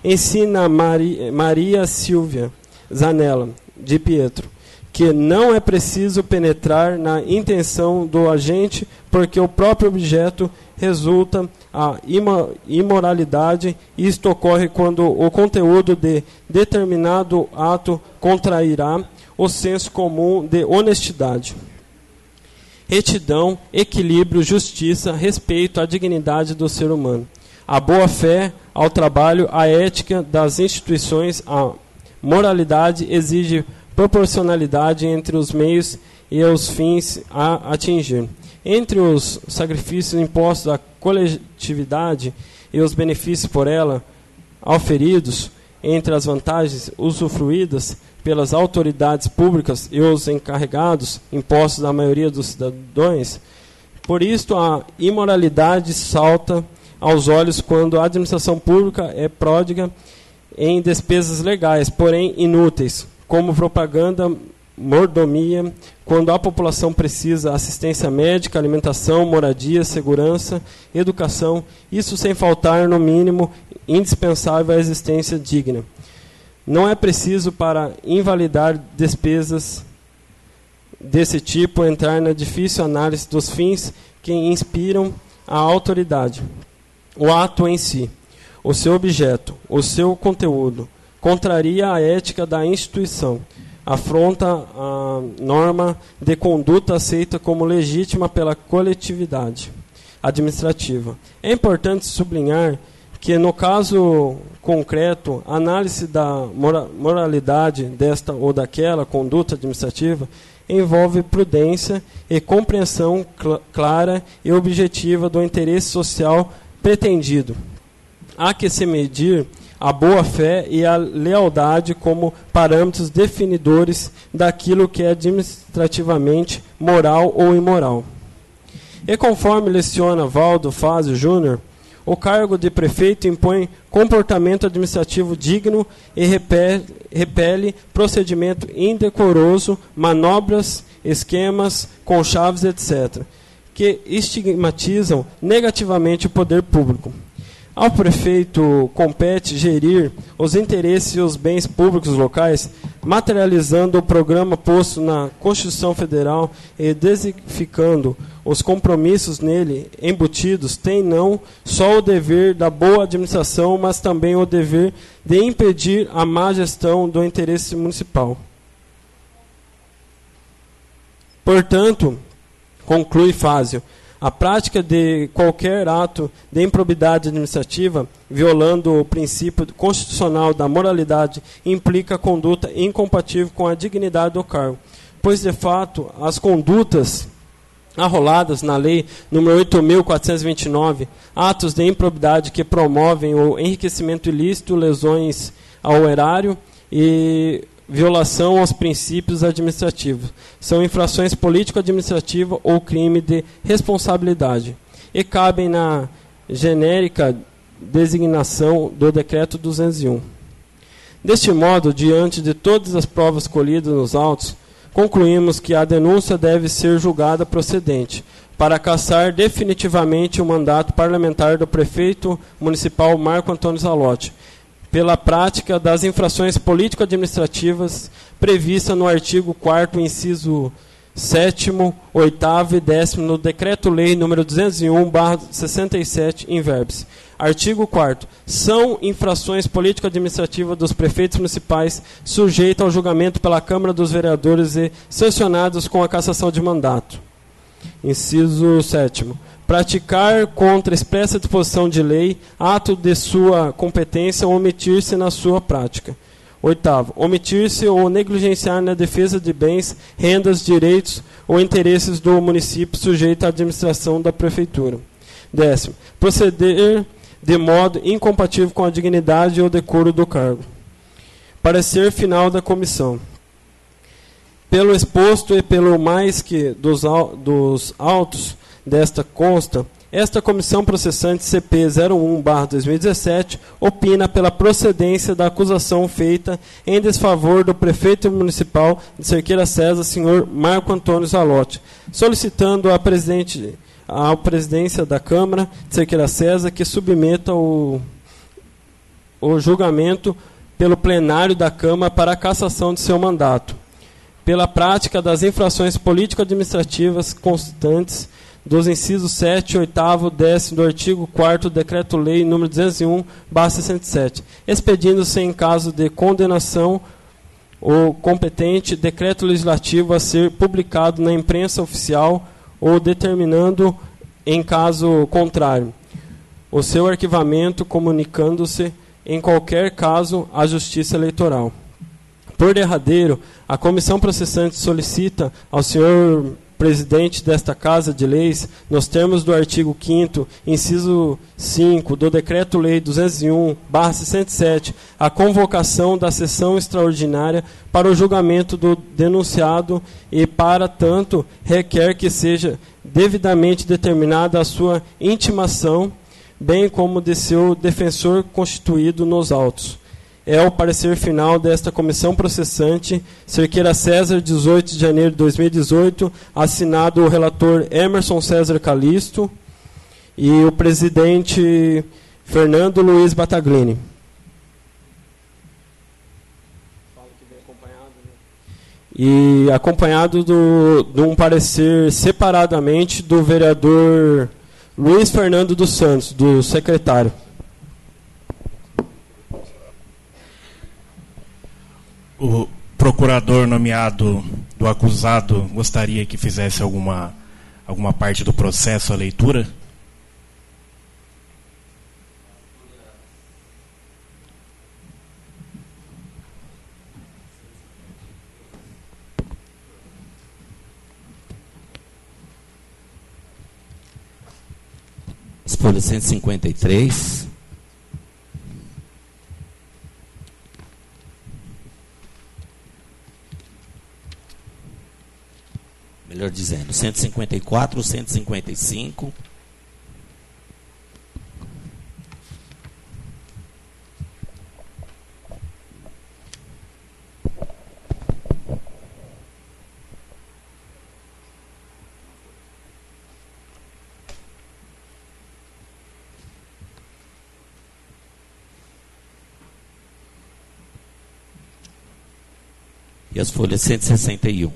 Ensina Maria Silvia Zanella de Pietro que não é preciso penetrar na intenção do agente, porque o próprio objeto resulta a imoralidade, e isto ocorre quando o conteúdo de determinado ato contrairá o senso comum de honestidade, retidão, equilíbrio, justiça, respeito à dignidade do ser humano, a boa-fé, ao trabalho, a ética das instituições. A moralidade exige proporcionalidade entre os meios e os fins a atingir. Entre os sacrifícios impostos à coletividade e os benefícios por ela auferidos, entre as vantagens usufruídas pelas autoridades públicas e os encarregados impostos à maioria dos cidadãos, por isto a imoralidade salta aos olhos quando a administração pública é pródiga em despesas legais, porém inúteis, como propaganda, mordomia, quando a população precisa assistência médica, alimentação, moradia, segurança, educação, isso sem faltar, no mínimo, indispensável à existência digna. Não é preciso, para invalidar despesas desse tipo, entrar na difícil análise dos fins que inspiram a autoridade. O ato em si, o seu objeto, o seu conteúdo, contraria a ética da instituição, afronta a norma de conduta aceita como legítima pela coletividade administrativa. É importante sublinhar que, no caso concreto, a análise da moralidade desta ou daquela conduta administrativa envolve prudência e compreensão clara e objetiva do interesse social pretendido. Há que se medir a boa-fé e a lealdade como parâmetros definidores daquilo que é administrativamente moral ou imoral. E conforme leciona Valdo Fazio Júnior, o cargo de prefeito impõe comportamento administrativo digno e repele procedimento indecoroso, manobras, esquemas, conchaves, etc., que estigmatizam negativamente o poder público. Ao prefeito compete gerir os interesses e os bens públicos locais, materializando o programa posto na Constituição Federal e desificando os compromissos nele embutidos, tem não só o dever da boa administração, mas também o dever de impedir a má gestão do interesse municipal. Portanto, conclui Fazio, a prática de qualquer ato de improbidade administrativa, violando o princípio constitucional da moralidade, implica conduta incompatível com a dignidade do cargo, pois, de fato, as condutas arroladas na Lei nº 8.429, atos de improbidade que promovem o enriquecimento ilícito, lesões ao erário e violação aos princípios administrativos. São infrações político-administrativas ou crime de responsabilidade e cabem na genérica designação do Decreto 201. Deste modo, diante de todas as provas colhidas nos autos, concluímos que a denúncia deve ser julgada procedente para cassar definitivamente o mandato parlamentar do prefeito municipal Marco Antônio Zalotti, pela prática das infrações político-administrativas prevista no artigo 4º, inciso 7º, 8º e 10º no Decreto-Lei nº 201/67, in verbis. Artigo 4º. São infrações político-administrativas dos prefeitos municipais sujeitas ao julgamento pela Câmara dos Vereadores e sancionados com a cassação de mandato. Inciso 7º. Praticar contra expressa disposição de lei, ato de sua competência ou omitir-se na sua prática. 8º. Omitir-se ou negligenciar na defesa de bens, rendas, direitos ou interesses do município sujeito à administração da prefeitura. 10º. Proceder de modo incompatível com a dignidade ou decoro do cargo. Parecer final da comissão. Pelo exposto e pelo mais que dos autos desta consta, esta comissão processante CP 01/2017 opina pela procedência da acusação feita em desfavor do prefeito municipal de Cerqueira César, senhor Marco Antônio Zalotti, solicitando à presidência da Câmara de Cerqueira César que submeta o julgamento pelo plenário da Câmara para a cassação de seu mandato, pela prática das infrações político-administrativas constantes dos incisos 7, 8º, 10º do artigo 4º do Decreto-Lei nº 201/67, expedindo-se em caso de condenação o competente decreto legislativo a ser publicado na imprensa oficial ou determinando, em caso contrário, o seu arquivamento, comunicando-se, em qualquer caso, à Justiça Eleitoral. Por derradeiro, a comissão processante solicita ao senhor presidente desta Casa de Leis, nos termos do artigo 5º, inciso 5 do Decreto-Lei 201/67, a convocação da sessão extraordinária para o julgamento do denunciado e, para tanto, requer que seja devidamente determinada a sua intimação, bem como de seu defensor constituído nos autos. É o parecer final desta comissão processante, Cerqueira César, 18 de janeiro de 2018, assinado o relator Emerson César Calisto e o presidente Fernando Luiz Bataglini. E acompanhado de um parecer separadamente do vereador Luiz Fernando dos Santos, do secretário. O procurador nomeado do acusado gostaria que fizesse alguma parte do processo, a leitura? Folha 153. Melhor dizendo, 154, 155. E as folhas 161.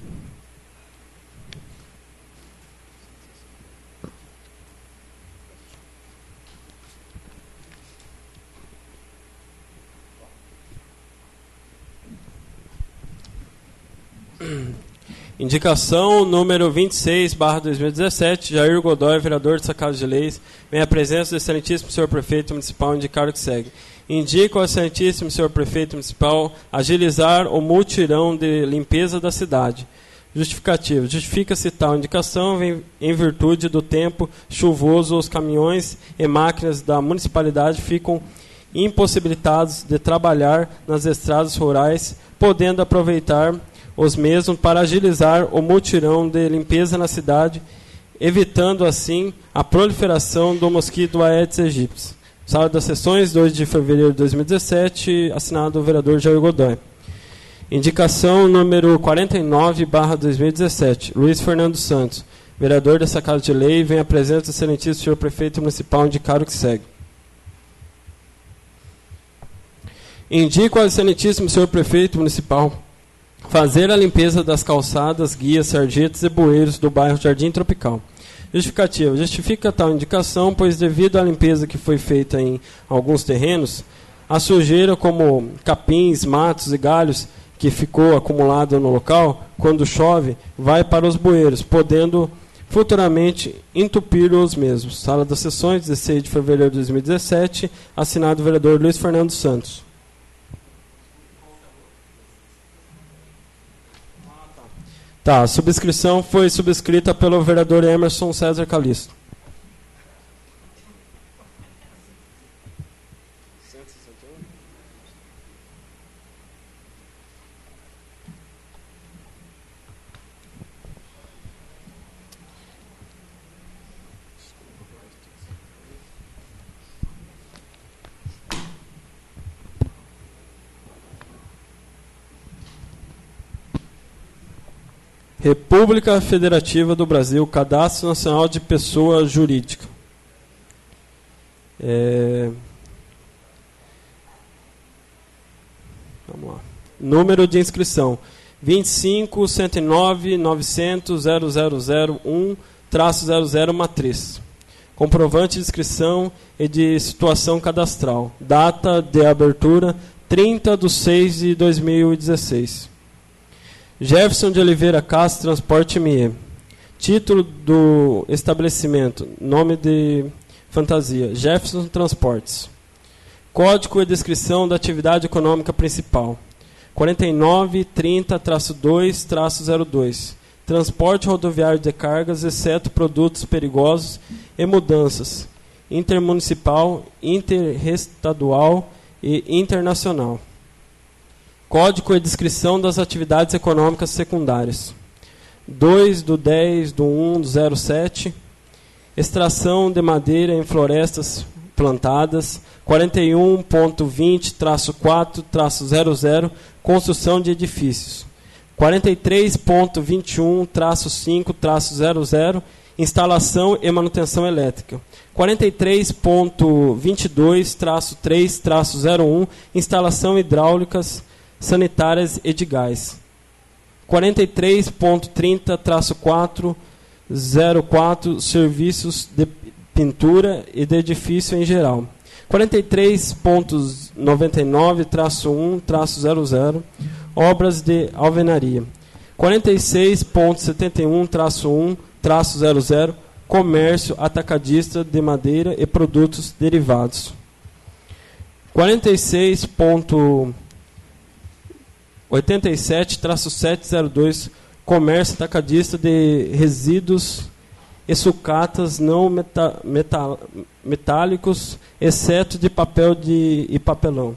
Indicação número 26/2017, Jair Godoy, vereador dessa Casa de Leis, vem à presença do excelentíssimo senhor prefeito municipal indicar o que segue. Indica ao excelentíssimo senhor prefeito municipal agilizar o mutirão de limpeza da cidade. Justificativa. Justifica-se tal indicação em virtude do tempo chuvoso, os caminhões e máquinas da municipalidade ficam impossibilitados de trabalhar nas estradas rurais, podendo aproveitar os mesmos para agilizar o mutirão de limpeza na cidade, evitando assim a proliferação do mosquito Aedes aegypti. Sala das Sessões, 2 de fevereiro de 2017, assinado o vereador Jair Godoy. Indicação número 49/2017, Luiz Fernando Santos, vereador dessa Casa de Lei, vem à presença do excelentíssimo senhor prefeito municipal indicar o que segue. Indico ao excelentíssimo senhor prefeito municipal fazer a limpeza das calçadas, guias, sarjetas e bueiros do bairro Jardim Tropical. Justificativa. Justifica tal indicação, pois devido à limpeza que foi feita em alguns terrenos, a sujeira como capins, matos e galhos que ficou acumulada no local, quando chove, vai para os bueiros, podendo futuramente entupir os mesmos. Sala das Sessões, 16 de fevereiro de 2017, assinado o vereador Luiz Fernando Santos. A subscrição foi subscrita pelo vereador Emerson César Calisto. República Federativa do Brasil, Cadastro Nacional de Pessoa Jurídica. Vamos lá. Número de inscrição: 25.109.900.0001-00 Matriz. Comprovante de inscrição e de situação cadastral. Data de abertura: 30/6/2016. Jefferson de Oliveira Castro, Transporte ME. Título do estabelecimento, nome de fantasia, Jefferson Transportes. Código e descrição da atividade econômica principal, 4930-2-02. Transporte rodoviário de cargas, exceto produtos perigosos e mudanças, intermunicipal, interestadual e internacional. Código e descrição das atividades econômicas secundárias. 2/10/1/07. Extração de madeira em florestas plantadas. 41.20-4-00. Construção de edifícios. 43.21-5-00. Instalação e manutenção elétrica. 43.22-3-01. Instalação hidráulicas, sanitárias e de gás. 43.30-404, serviços de pintura e de edifício em geral. 43.99-1-00, obras de alvenaria. 46.71-1-00, comércio atacadista de madeira e produtos derivados. 46.87-702, comércio atacadista de resíduos e sucatas não metálicos, exceto de papel e papelão.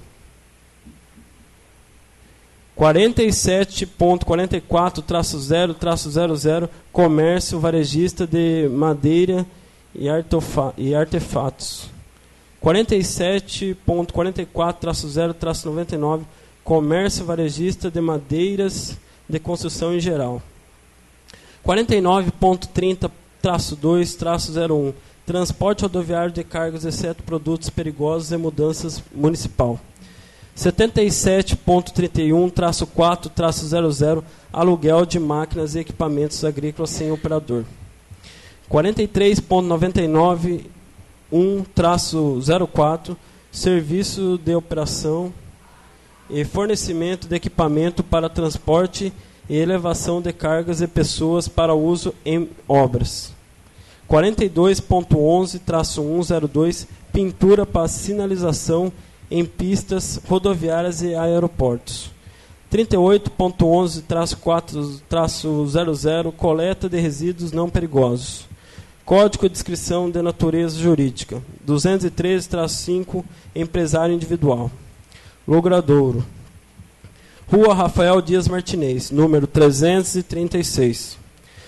47.44-0-00, comércio varejista de madeira e artefatos. 47.44-0-99, comércio varejista de madeiras de construção em geral. 49.30-2-01, transporte rodoviário de cargas, exceto produtos perigosos e mudanças municipal. 77.31-4-00, aluguel de máquinas e equipamentos agrícolas sem operador. 43.99-1-04, serviço de operação e fornecimento de equipamento para transporte e elevação de cargas e pessoas para uso em obras. 42.11-102, pintura para sinalização em pistas rodoviárias e aeroportos. 38.11-4-00, coleta de resíduos não perigosos. Código de Inscrição de Natureza Jurídica. 213-5, empresário individual. Logradouro. Rua Rafael Dias Martinez, número 336.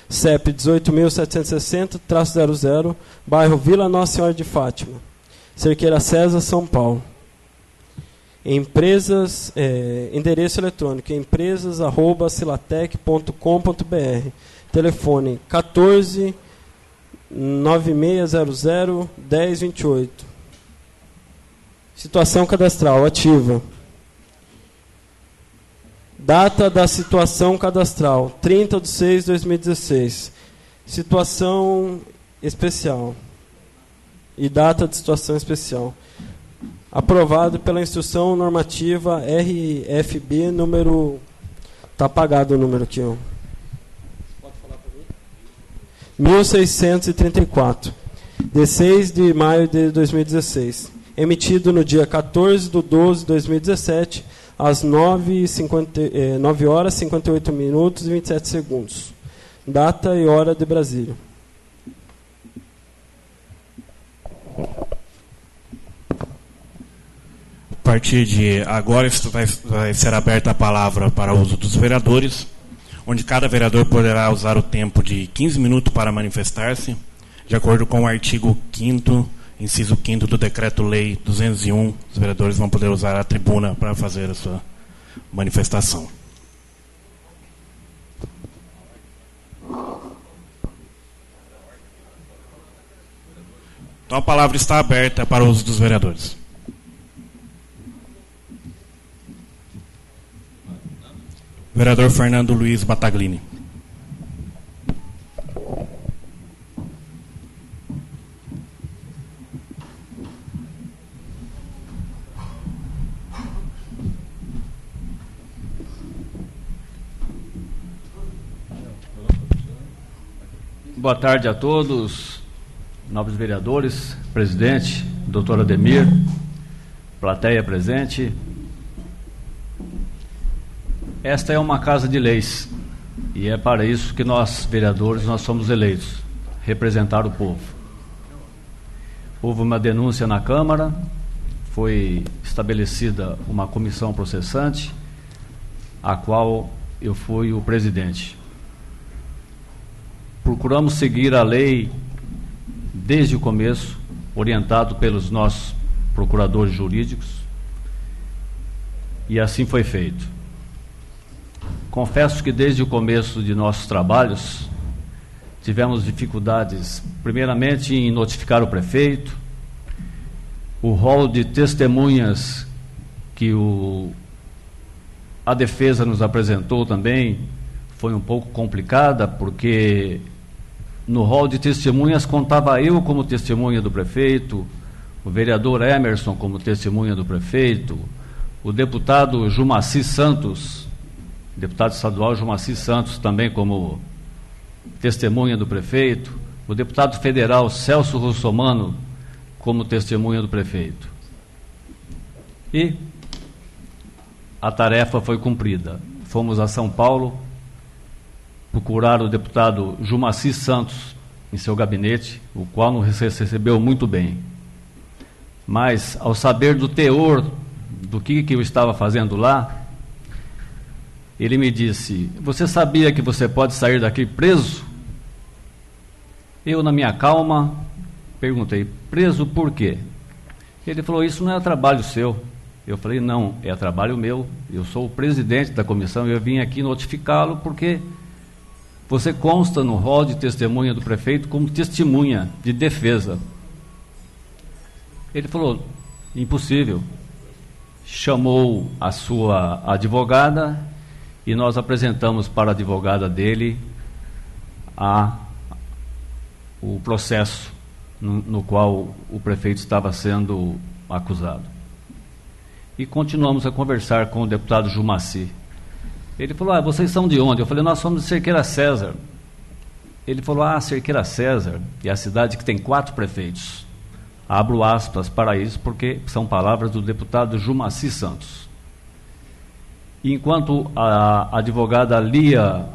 CEP 18.760-00, bairro Vila Nossa Senhora de Fátima. Cerqueira César, São Paulo. Empresas, endereço eletrônico, empresas@silatec.com.br. Telefone 14 9600 1028. Situação cadastral ativa. Data da situação cadastral 30/6/2016. Situação especial e data de situação especial. Aprovado pela instrução normativa RFB número... Está apagado o número aqui, ó. Pode falar para mim? 1634. De 6 de maio de 2016. Emitido no dia 14/12/2017, às 9 horas 58 minutos e 27 segundos. Data e hora de Brasília. A partir de agora vai ser aberta a palavra para o uso dos vereadores, onde cada vereador poderá usar o tempo de 15 minutos para manifestar-se, de acordo com o artigo 5º, inciso 5º do Decreto-Lei 201, os vereadores vão poder usar a tribuna para fazer a sua manifestação. Então a palavra está aberta para o uso dos vereadores. Vereador Fernando Luiz Battaglini. Boa tarde a todos, nobres vereadores, presidente, doutor Ademir, plateia presente. Esta é uma casa de leis e é para isso que nós, vereadores, nós somos eleitos, representar o povo. Houve uma denúncia na Câmara, foi estabelecida uma comissão processante, a qual eu fui o presidente. Procuramos seguir a lei desde o começo, orientado pelos nossos procuradores jurídicos, e assim foi feito. Confesso que desde o começo de nossos trabalhos tivemos dificuldades, primeiramente em notificar o prefeito, o rol de testemunhas que a defesa nos apresentou também foi um pouco complicada, porque no rol de testemunhas contava eu como testemunha do prefeito, o vereador Emerson como testemunha do prefeito, o deputado Jumaci Santos, deputado estadual Jumaci Santos também como testemunha do prefeito, o deputado federal Celso Russomano como testemunha do prefeito. E a tarefa foi cumprida. Fomos a São Paulo procurar o deputado Jumaci Santos em seu gabinete, o qual nos recebeu muito bem. Mas, ao saber do teor do que eu estava fazendo lá, ele me disse: você sabia que você pode sair daqui preso? Eu, na minha calma, perguntei: preso por quê? Ele falou: isso não é trabalho seu. Eu falei: não, é trabalho meu, eu sou o presidente da comissão e eu vim aqui notificá-lo porque você consta no rol de testemunha do prefeito como testemunha de defesa. Ele falou: impossível. Chamou a sua advogada e nós apresentamos para a advogada dele o processo no qual o prefeito estava sendo acusado. E continuamos a conversar com o deputado Jumaci. Ele falou: vocês são de onde? Eu falei: nós somos de Cerqueira César. Ele falou: Cerqueira César é a cidade que tem 4 prefeitos. Abro aspas para isso, porque são palavras do deputado Jumaci Santos. E enquanto a advogada lia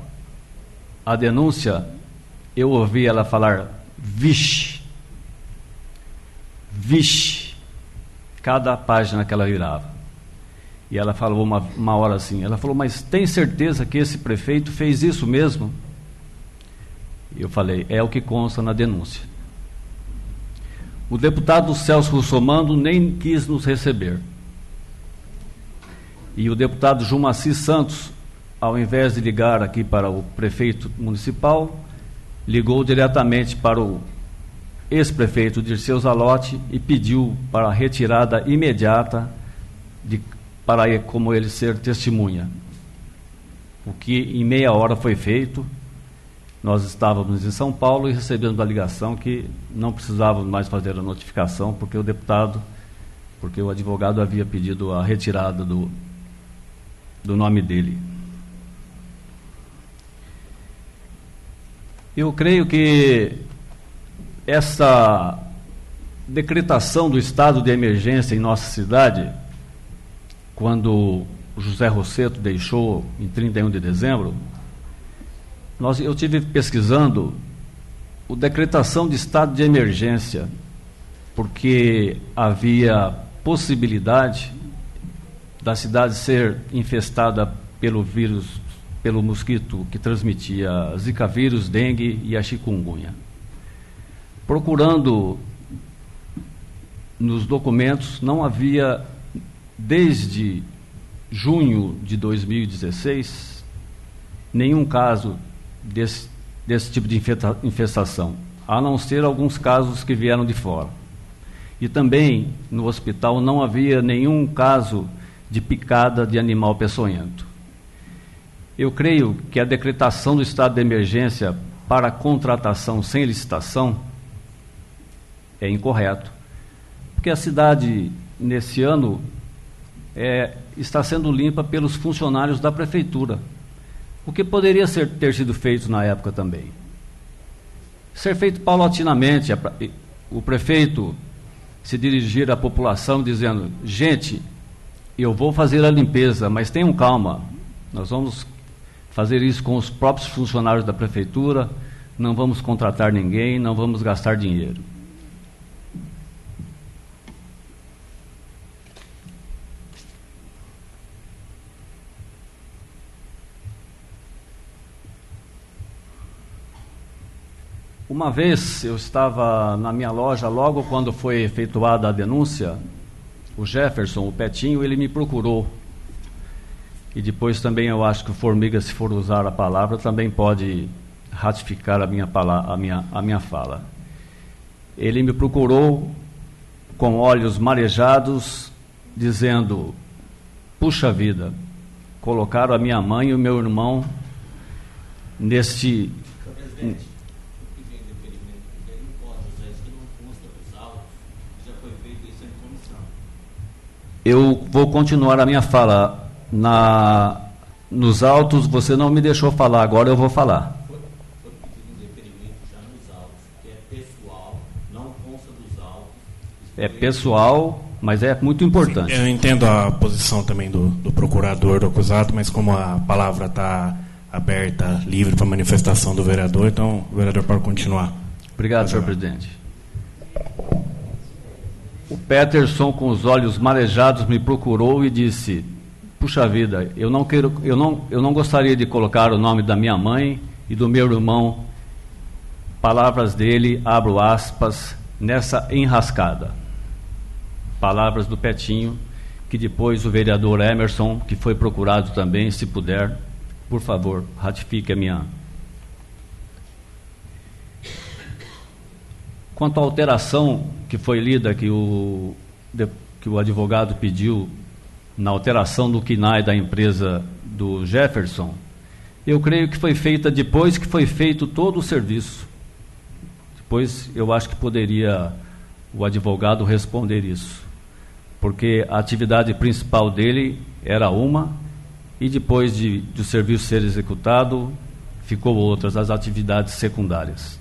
a denúncia, eu ouvi ela falar Vixe, cada página que ela virava. E ela falou uma hora assim, ela falou, mas tem certeza que esse prefeito fez isso mesmo? E eu falei, é o que consta na denúncia. O deputado Celso Russomano nem quis nos receber. E o deputado Jumaci Santos, ao invés de ligar aqui para o prefeito municipal, ligou diretamente para o ex-prefeito Dirceu Zalotti e pediu para a retirada imediata para como ele ser testemunha. O que em meia hora foi feito. Nós estávamos em São Paulo e recebemos a ligação que não precisávamos mais fazer a notificação, porque o advogado havia pedido a retirada do nome dele. Eu creio que essa decretação do estado de emergência em nossa cidade, quando o José Rosseto deixou em 31 de dezembro, eu tive pesquisando a decretação de estado de emergência, porque havia possibilidade da cidade ser infestada pelo mosquito que transmitia Zika vírus, dengue e a chikungunya. Procurando nos documentos, não havia, desde junho de 2016, nenhum caso desse tipo de infestação, a não ser alguns casos que vieram de fora. E também no hospital não havia nenhum caso de picada de animal peçonhento. Eu creio que a decretação do estado de emergência para contratação sem licitação é incorreto, porque a cidade, nesse ano, está sendo limpa pelos funcionários da prefeitura, o que poderia ter sido feito na época também. Ser feito paulatinamente, o prefeito se dirigir à população dizendo, gente, eu vou fazer a limpeza, mas tenham calma, nós vamos fazer isso com os próprios funcionários da prefeitura, não vamos contratar ninguém, não vamos gastar dinheiro. Uma vez eu estava na minha loja, logo quando foi efetuada a denúncia, o Jefferson, o Petinho, ele me procurou. E depois também eu acho que o Formiga, se for usar a palavra, também pode ratificar a minha fala. Ele me procurou com olhos marejados, dizendo, puxa vida, colocaram a minha mãe e o meu irmão neste... Eu vou continuar a minha fala. Nos autos, você não me deixou falar, agora eu vou falar. Foi pedido um deferimento já nos autos, que é pessoal, não consta dos autos. É pessoal, mas é muito importante. Sim, eu entendo a posição também do procurador, do acusado, mas como a palavra está aberta, livre para manifestação do vereador, então o vereador pode continuar. Obrigado, senhor presidente. O Peterson, com os olhos marejados, me procurou e disse, puxa vida, eu não gostaria de colocar o nome da minha mãe e do meu irmão, palavras dele, abro aspas, nessa enrascada. Palavras do Petinho, que depois o vereador Emerson, que foi procurado também, se puder, por favor, ratifique a minha... Quanto à alteração que foi lida, que o advogado pediu na alteração do KNAI da empresa do Jefferson, eu creio que foi feita depois que foi feito todo o serviço. Depois eu acho que poderia o advogado responder isso, porque a atividade principal dele era uma, e depois do serviço ser executado, ficou outras, as atividades secundárias.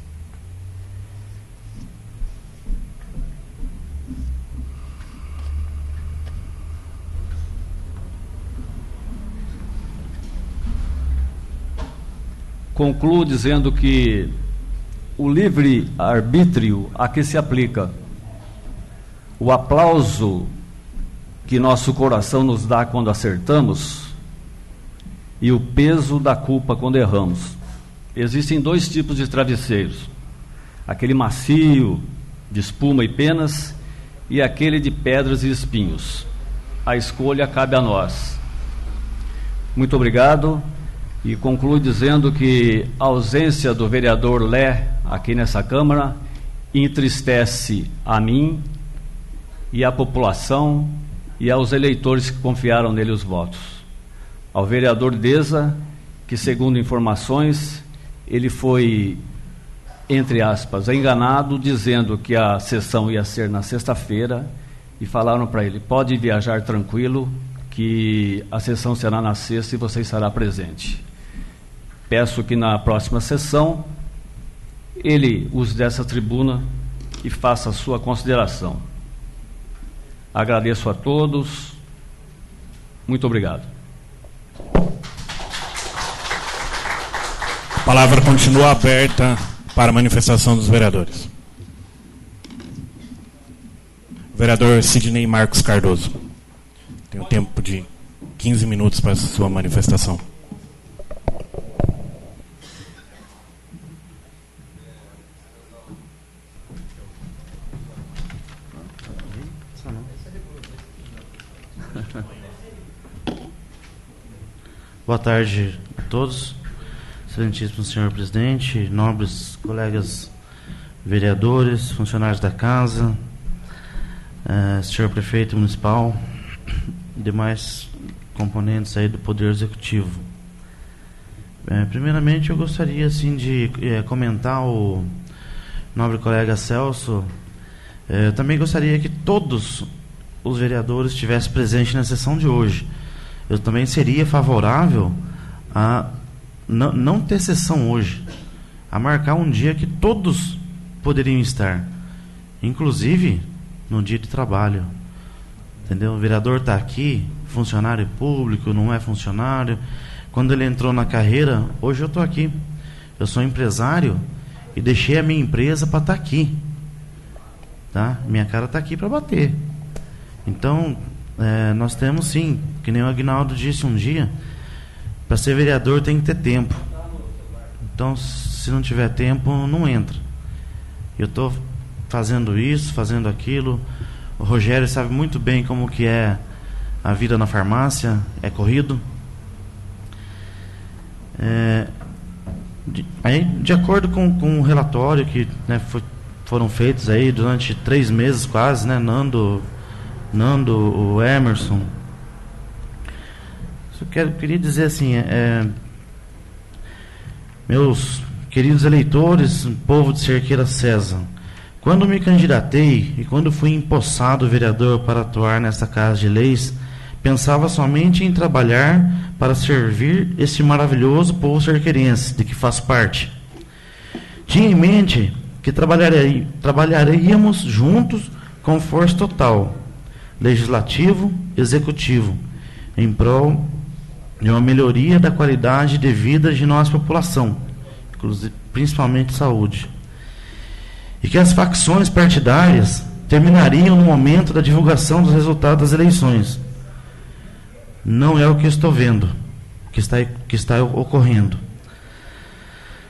Concluo dizendo que o livre-arbítrio a que se aplica, o aplauso que nosso coração nos dá quando acertamos e o peso da culpa quando erramos. Existem 2 tipos de travesseiros: aquele macio, de espuma e penas, e aquele de pedras e espinhos. A escolha cabe a nós. Muito obrigado, e concluo dizendo que a ausência do vereador Lé aqui nessa Câmara entristece a mim e a população e aos eleitores que confiaram nele os votos. Ao vereador Deza, que segundo informações, ele foi, entre aspas, enganado, dizendo que a sessão ia ser na sexta-feira, e falaram para ele: pode viajar tranquilo, que a sessão será na sexta e você estará presente. Peço que na próxima sessão ele use dessa tribuna e faça a sua consideração. Agradeço a todos. Muito obrigado. A palavra continua aberta para a manifestação dos vereadores. Vereador Sidney Marcos Cardoso. Tem um tempo de 15 minutos para a sua manifestação. Boa tarde a todos. Excelentíssimo senhor presidente, nobres colegas vereadores, funcionários da casa, senhor prefeito municipal e demais componentes aí do Poder Executivo. Primeiramente, eu gostaria assim, de comentar o nobre colega Celso. Eu também gostaria que todos os vereadores estivessem presentes na sessão de hoje. Eu também seria favorável a não ter sessão hoje, a marcar um dia que todos poderiam estar, inclusive no dia de trabalho. Entendeu? O vereador está aqui, funcionário público, não é funcionário. Quando ele entrou na carreira, hoje eu estou aqui. Eu sou empresário e deixei a minha empresa para estar aqui. Tá? Minha cara está aqui para bater. Então, nós temos sim, que nem o Aguinaldo disse um dia, para ser vereador tem que ter tempo. Então, se não tiver tempo, não entra. Eu estou fazendo isso, fazendo aquilo. O Rogério sabe muito bem como que é a vida na farmácia, é corrido. De acordo com o relatório que foram feitos aí durante 3 meses quase, né, Nando, o Emerson. Eu queria dizer assim, meus queridos eleitores, povo de Cerqueira César, quando me candidatei e quando fui empossado vereador para atuar nesta Casa de Leis, pensava somente em trabalhar para servir este maravilhoso povo cerqueirense, de que faço parte. Tinha em mente que trabalharíamos juntos com força total, legislativo, executivo, em prol de uma melhoria da qualidade de vida de nossa população, principalmente saúde. E que as facções partidárias terminariam no momento da divulgação dos resultados das eleições. Não é o que estou vendo, que está ocorrendo.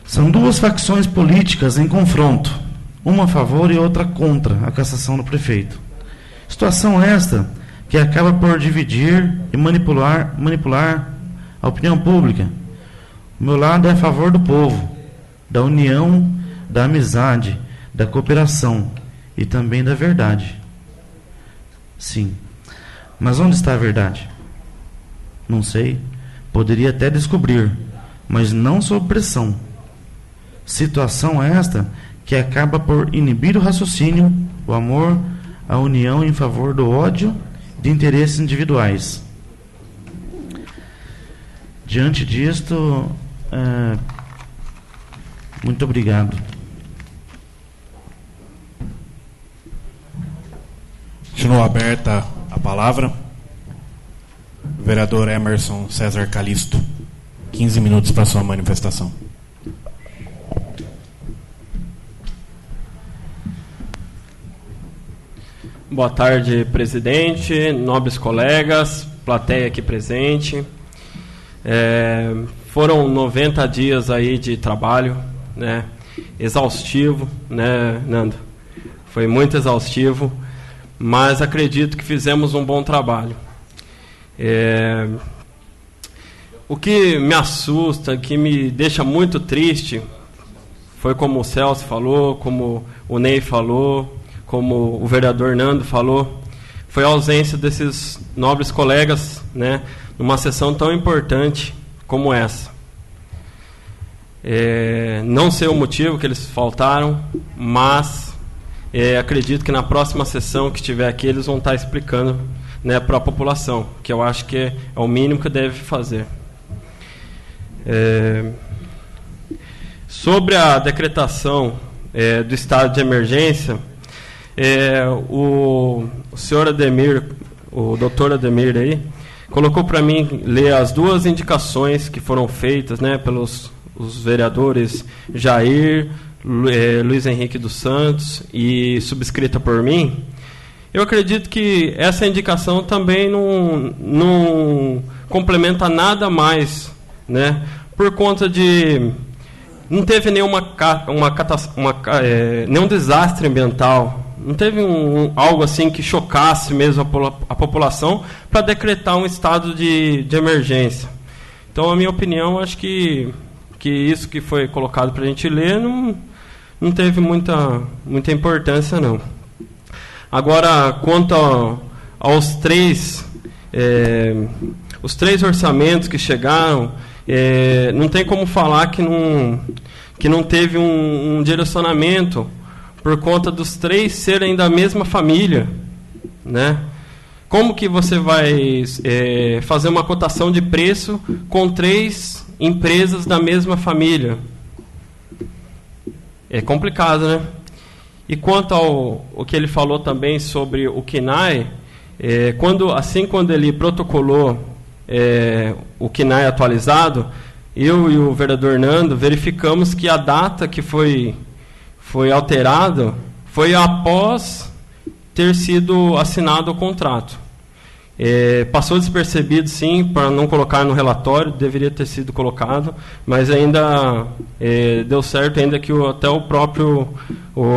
São 2 facções políticas em confronto, uma a favor e outra contra a cassação do prefeito. Situação esta que acaba por dividir e manipular a opinião pública. O meu lado é a favor do povo, da união, da amizade, da cooperação e também da verdade. Sim. Mas onde está a verdade? Não sei. Poderia até descobrir, mas não sob pressão. Situação esta que acaba por inibir o raciocínio, o amor, a união em favor do ódio de interesses individuais. Diante disto, muito obrigado. Continua aberta a palavra. Vereador Emerson César Calisto, 15 minutos para sua manifestação. Boa tarde, presidente, nobres colegas, plateia aqui presente. Foram 90 dias aí de trabalho, né? Exaustivo, né, Nando? Foi muito exaustivo, mas acredito que fizemos um bom trabalho. O que me assusta, que me deixa muito triste, foi como o Celso falou, como o Ney falou, como o vereador Nando falou, foi a ausência desses nobres colegas, né, numa sessão tão importante como essa. Não sei o motivo que eles faltaram, mas acredito que na próxima sessão que estiver aqui eles vão estar explicando, né, para a população, que eu acho que é o mínimo que deve fazer. Sobre a decretação do estado de emergência, o senhor Ademir, o doutor Ademir aí, colocou para mim ler as duas indicações que foram feitas, né, pelos os vereadores Jair, Luiz Henrique dos Santos e subscrita por mim. Eu acredito que essa indicação também não complementa nada mais, né, por conta de não teve nenhum desastre ambiental, não teve algo assim que chocasse mesmo a população para decretar um estado de emergência. Então, a minha opinião, acho que isso que foi colocado para a gente ler não teve muita importância, não. Agora, quanto aos os três orçamentos que chegaram, não tem como falar que não teve um direcionamento por conta dos três serem da mesma família, né? Como que você vai fazer uma cotação de preço com três empresas da mesma família? É complicado, né? E quanto ao que ele falou também sobre o KNAI, quando ele protocolou o KNAI atualizado, eu e o vereador Nando verificamos que a data que foi alterada foi após ter sido assinado o contrato. Passou despercebido, sim, para não colocar no relatório, deveria ter sido colocado, mas ainda deu certo, ainda que até o próprio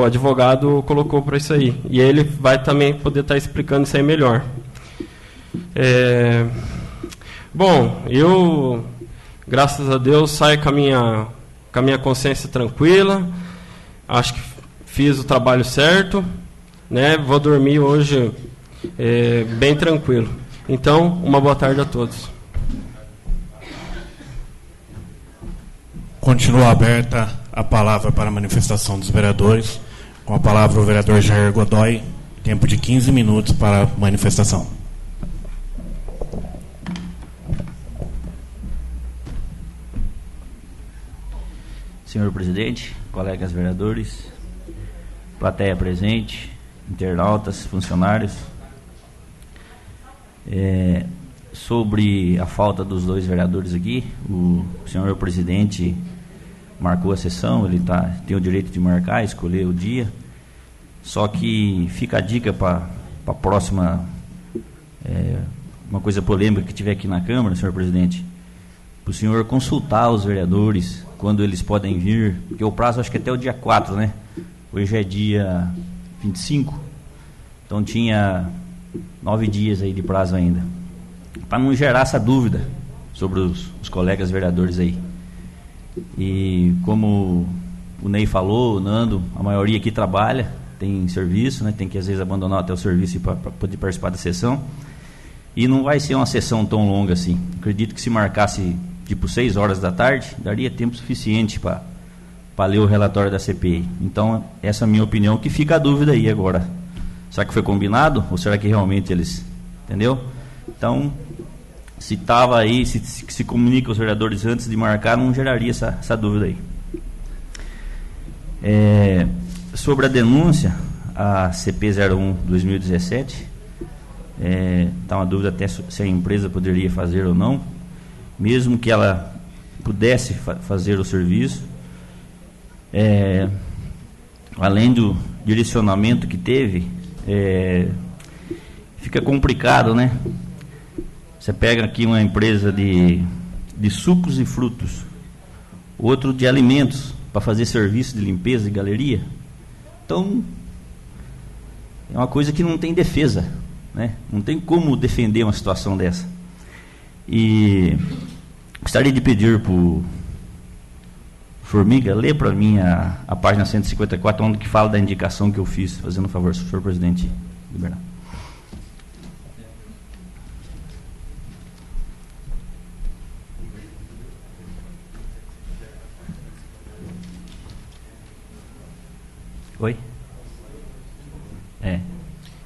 advogado colocou para isso aí. E ele vai também poder estar explicando isso aí melhor. Bom, eu, graças a Deus, saio com a minha consciência tranquila. Acho que fiz o trabalho certo, né? Vou dormir hoje bem tranquilo. Então, uma boa tarde a todos. Continua aberta a palavra para a manifestação dos vereadores. Com a palavra o vereador Jair Godoy. Tempo de 15 minutos para a manifestação. Senhor presidente, colegas vereadores, plateia presente, internautas, funcionários, sobre a falta dos dois vereadores aqui, o senhor presidente marcou a sessão, ele tem o direito de marcar, escolher o dia, só que fica a dica para a próxima, uma coisa polêmica que tiver aqui na Câmara, senhor presidente, para o senhor consultar os vereadores quando eles podem vir, porque o prazo acho que é até o dia 4, né? Hoje é dia 25, então tinha 9 dias aí de prazo ainda, para não gerar essa dúvida sobre os colegas vereadores aí. E como o Ney falou, o Nando, a maioria aqui trabalha, tem serviço, né? Tem que às vezes abandonar até o serviço para poder participar da sessão, e não vai ser uma sessão tão longa assim. Acredito que se marcasse tipo 6 horas da tarde, daria tempo suficiente para ler o relatório da CPI. Então, essa é a minha opinião, que fica a dúvida aí agora. Será que foi combinado? Ou será que realmente eles... Entendeu? Então, se estava aí, se comunica os vereadores antes de marcar, não geraria essa dúvida aí. Sobre a denúncia, a CP01-2017, está uma dúvida até se a empresa poderia fazer ou não, mesmo que ela pudesse fazer o serviço, além do direcionamento que teve, fica complicado, né? Você pega aqui uma empresa de sucos e frutos, outro de alimentos, para fazer serviço de limpeza e galeria. Então, é uma coisa que não tem defesa, né? Não tem como defender uma situação dessa. E gostaria de pedir para o Formiga ler para mim a página 154, onde que fala da indicação que eu fiz, fazendo um favor, senhor presidente liberar. Oi?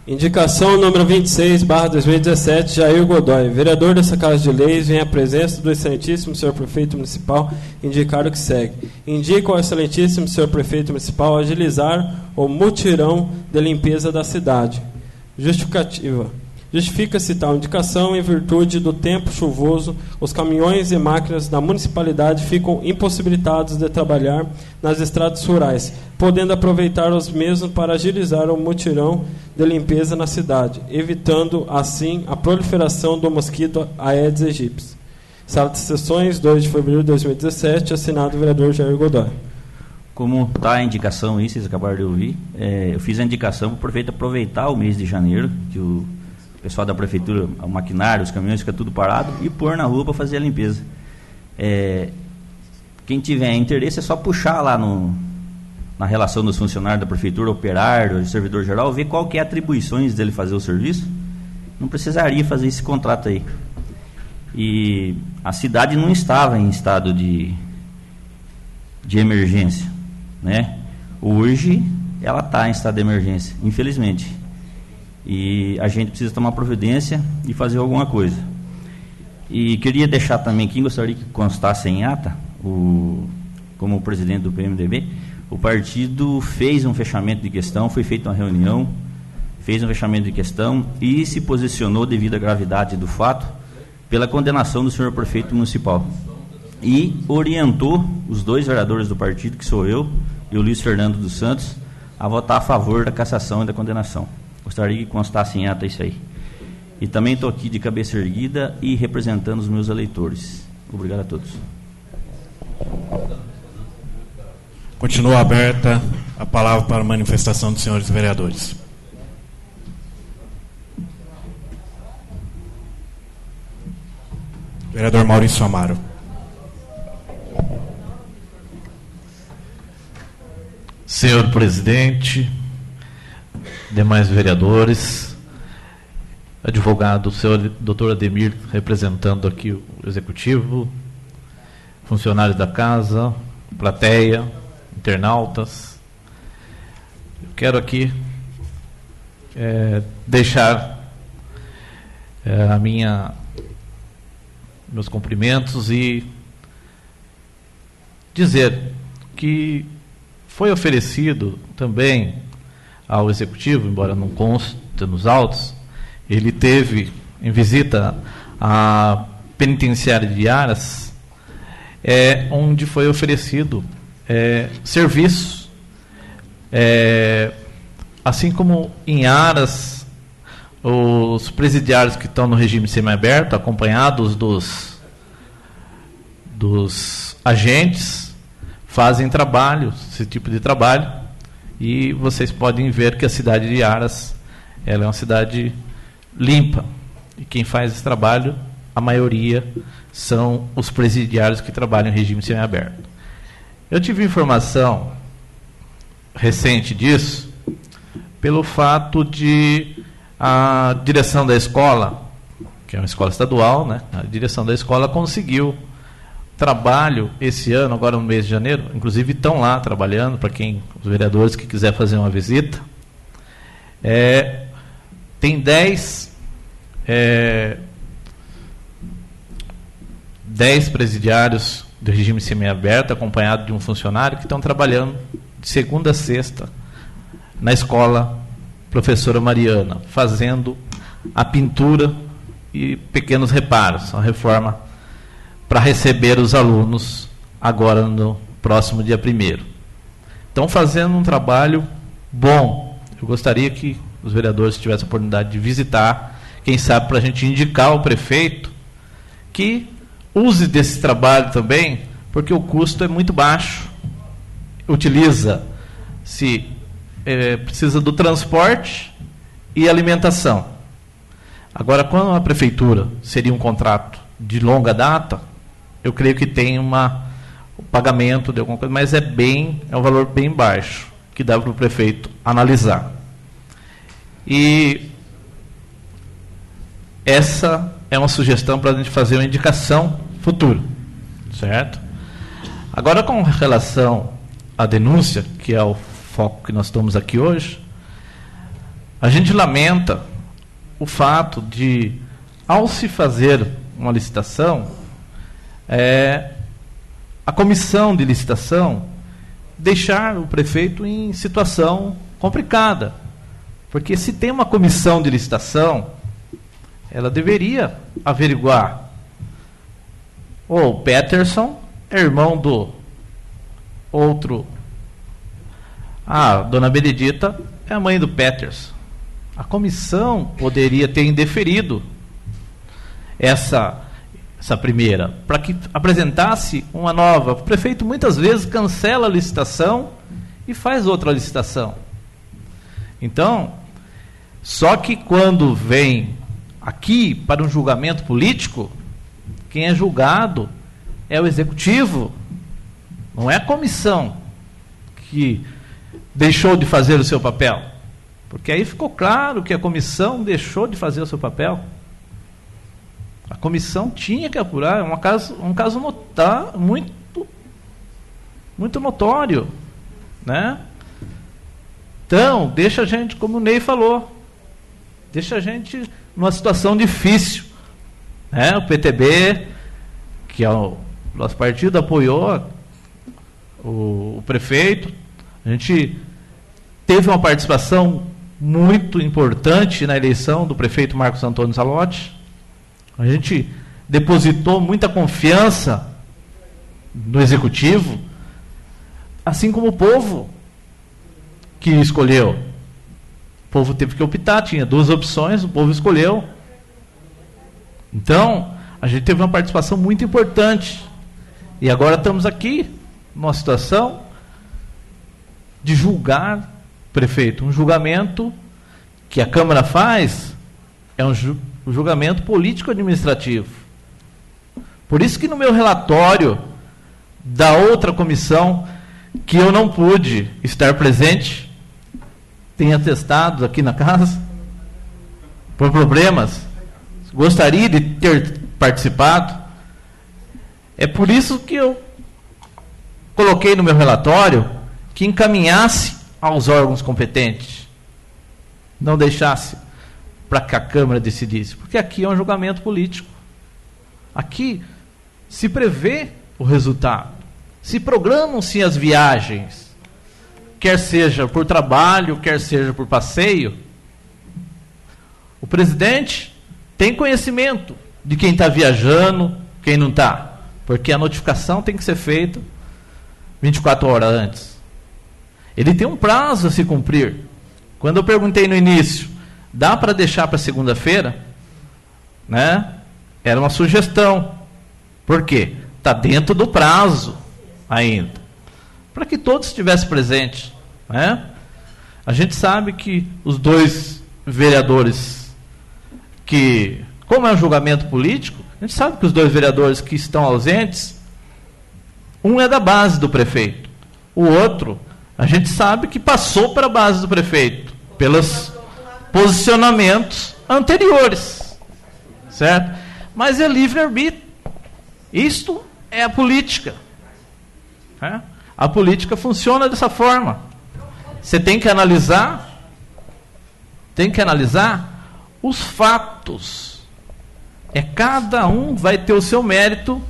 Indicação número 26/2017, Jair Godoy. Vereador dessa Casa de Leis, vem à presença do excelentíssimo senhor prefeito municipal indicar o que segue. Indica ao excelentíssimo senhor prefeito municipal agilizar o mutirão de limpeza da cidade. Justificativa. Justifica-se tal indicação em virtude do tempo chuvoso, os caminhões e máquinas da municipalidade ficam impossibilitados de trabalhar nas estradas rurais, podendo aproveitar os mesmos para agilizar o mutirão de limpeza na cidade, evitando assim a proliferação do mosquito Aedes aegypti. Sala de Sessões, 2 de fevereiro de 2017, assinado o vereador Jair Godoy. Como está a indicação aí, vocês acabaram de ouvir, eu fiz a indicação para o prefeito aproveitar o mês de janeiro, que o pessoal da prefeitura, o maquinário, os caminhões, fica tudo parado, e pôr na rua para fazer a limpeza. Quem tiver interesse é só puxar lá na relação dos funcionários da prefeitura, operário, do servidor geral, ver qual que é a atribuições dele fazer o serviço. Não precisaria fazer esse contrato aí. E a cidade não estava em estado de emergência, né? Hoje ela está em estado de emergência, infelizmente. E a gente precisa tomar providência e fazer alguma coisa. E queria deixar também, quem gostaria que constasse em ata, como presidente do PMDB, o partido fez um fechamento de questão, foi feita uma reunião, fez um fechamento de questão e se posicionou devido à gravidade do fato pela condenação do senhor prefeito municipal. E orientou os 2 vereadores do partido, que sou eu e o Luiz Fernando dos Santos, a votar a favor da cassação e da condenação. Gostaria que constasse em ata isso aí. E também estou aqui de cabeça erguida e representando os meus eleitores. Obrigado a todos. Continua aberta a palavra para a manifestação dos senhores vereadores. Vereador Maurício Amaro. Senhor presidente, demais vereadores, advogado, senhor doutor Ademir, representando aqui o executivo, funcionários da casa, plateia, internautas. Eu quero aqui deixar meus cumprimentos e dizer que foi oferecido também ao executivo, embora não conste nos autos, ele teve em visita à penitenciária de Aras, onde foi oferecido serviço, assim como em Aras, os presidiários que estão no regime semiaberto, acompanhados dos agentes, fazem esse tipo de trabalho, e vocês podem ver que a cidade de Aras, ela é uma cidade limpa, e quem faz esse trabalho, a maioria são os presidiários que trabalham em regime semiaberto. Eu tive informação recente disso pelo fato de a direção da escola, que é uma escola estadual, né, a direção da escola conseguiu trabalho esse ano, agora no mês de janeiro, inclusive estão lá trabalhando, para os vereadores que quiser fazer uma visita. Tem 10 presidiários do regime semiaberto, acompanhado de um funcionário, que estão trabalhando de segunda a sexta na escola Professora Mariana, fazendo a pintura e pequenos reparos, uma reforma para receber os alunos agora no próximo dia 1º. Estão fazendo um trabalho bom. Eu gostaria que os vereadores tivessem a oportunidade de visitar, quem sabe para a gente indicar ao prefeito que use desse trabalho também, porque o custo é muito baixo. Precisa do transporte e alimentação. Agora, quando a prefeitura seria um contrato de longa data, eu creio que tem o pagamento de alguma coisa, mas é um valor bem baixo, que dá para o prefeito analisar. E essa é uma sugestão para a gente fazer uma indicação futura, certo? Agora, com relação à denúncia, que é o foco que nós estamos aqui hoje, a gente lamenta o fato de, ao se fazer uma licitação, a comissão de licitação deixar o prefeito em situação complicada. Porque se tem uma comissão de licitação, ela deveria averiguar. O Peterson é irmão do outro. A dona Benedita é a mãe do Peterson. A comissão poderia ter indeferido essa primeira, para que apresentasse uma nova. O prefeito muitas vezes cancela a licitação e faz outra licitação. Então, só que quando vem aqui para um julgamento político, quem é julgado é o executivo, não é a comissão que deixou de fazer o seu papel. Porque aí ficou claro que a comissão deixou de fazer o seu papel. A comissão tinha que apurar, é um caso muito notório, né? Então, deixa a gente, como o Ney falou, deixa a gente numa situação difícil, né? O PTB, que é o nosso partido, apoiou o prefeito. A gente teve uma participação muito importante na eleição do prefeito Marcos Antônio Zalotti. A gente depositou muita confiança no executivo, assim como o povo que escolheu. O povo teve que optar, tinha duas opções, o povo escolheu. Então, a gente teve uma participação muito importante. E agora estamos aqui, numa situação de julgar o prefeito. Um julgamento que a Câmara faz é um julgamento político-administrativo. Por isso que no meu relatório da outra comissão, que eu não pude estar presente, tem atestados aqui na casa, por problemas, gostaria de ter participado. É por isso que eu coloquei no meu relatório que encaminhasse aos órgãos competentes, não deixasse para que a Câmara decidisse, porque aqui é um julgamento político. Aqui se prevê o resultado, se programam-se as viagens, quer seja por trabalho, quer seja por passeio. O presidente tem conhecimento de quem está viajando, quem não está, porque a notificação tem que ser feita 24 horas antes. Ele tem um prazo a se cumprir. Quando eu perguntei no início, dá para deixar para segunda-feira? Né? Era uma sugestão. Por quê? Está dentro do prazo ainda. Para que todos estivessem presentes. Né? A gente sabe que os dois vereadores que, como é um julgamento político, a gente sabe que os dois vereadores que estão ausentes, um é da base do prefeito, o outro, a gente sabe que passou para a base do prefeito, pelos posicionamentos anteriores, certo? Mas é livre-arbítrio. Isto é a política. Né? A política funciona dessa forma. Você tem que analisar os fatos. Cada um vai ter o seu mérito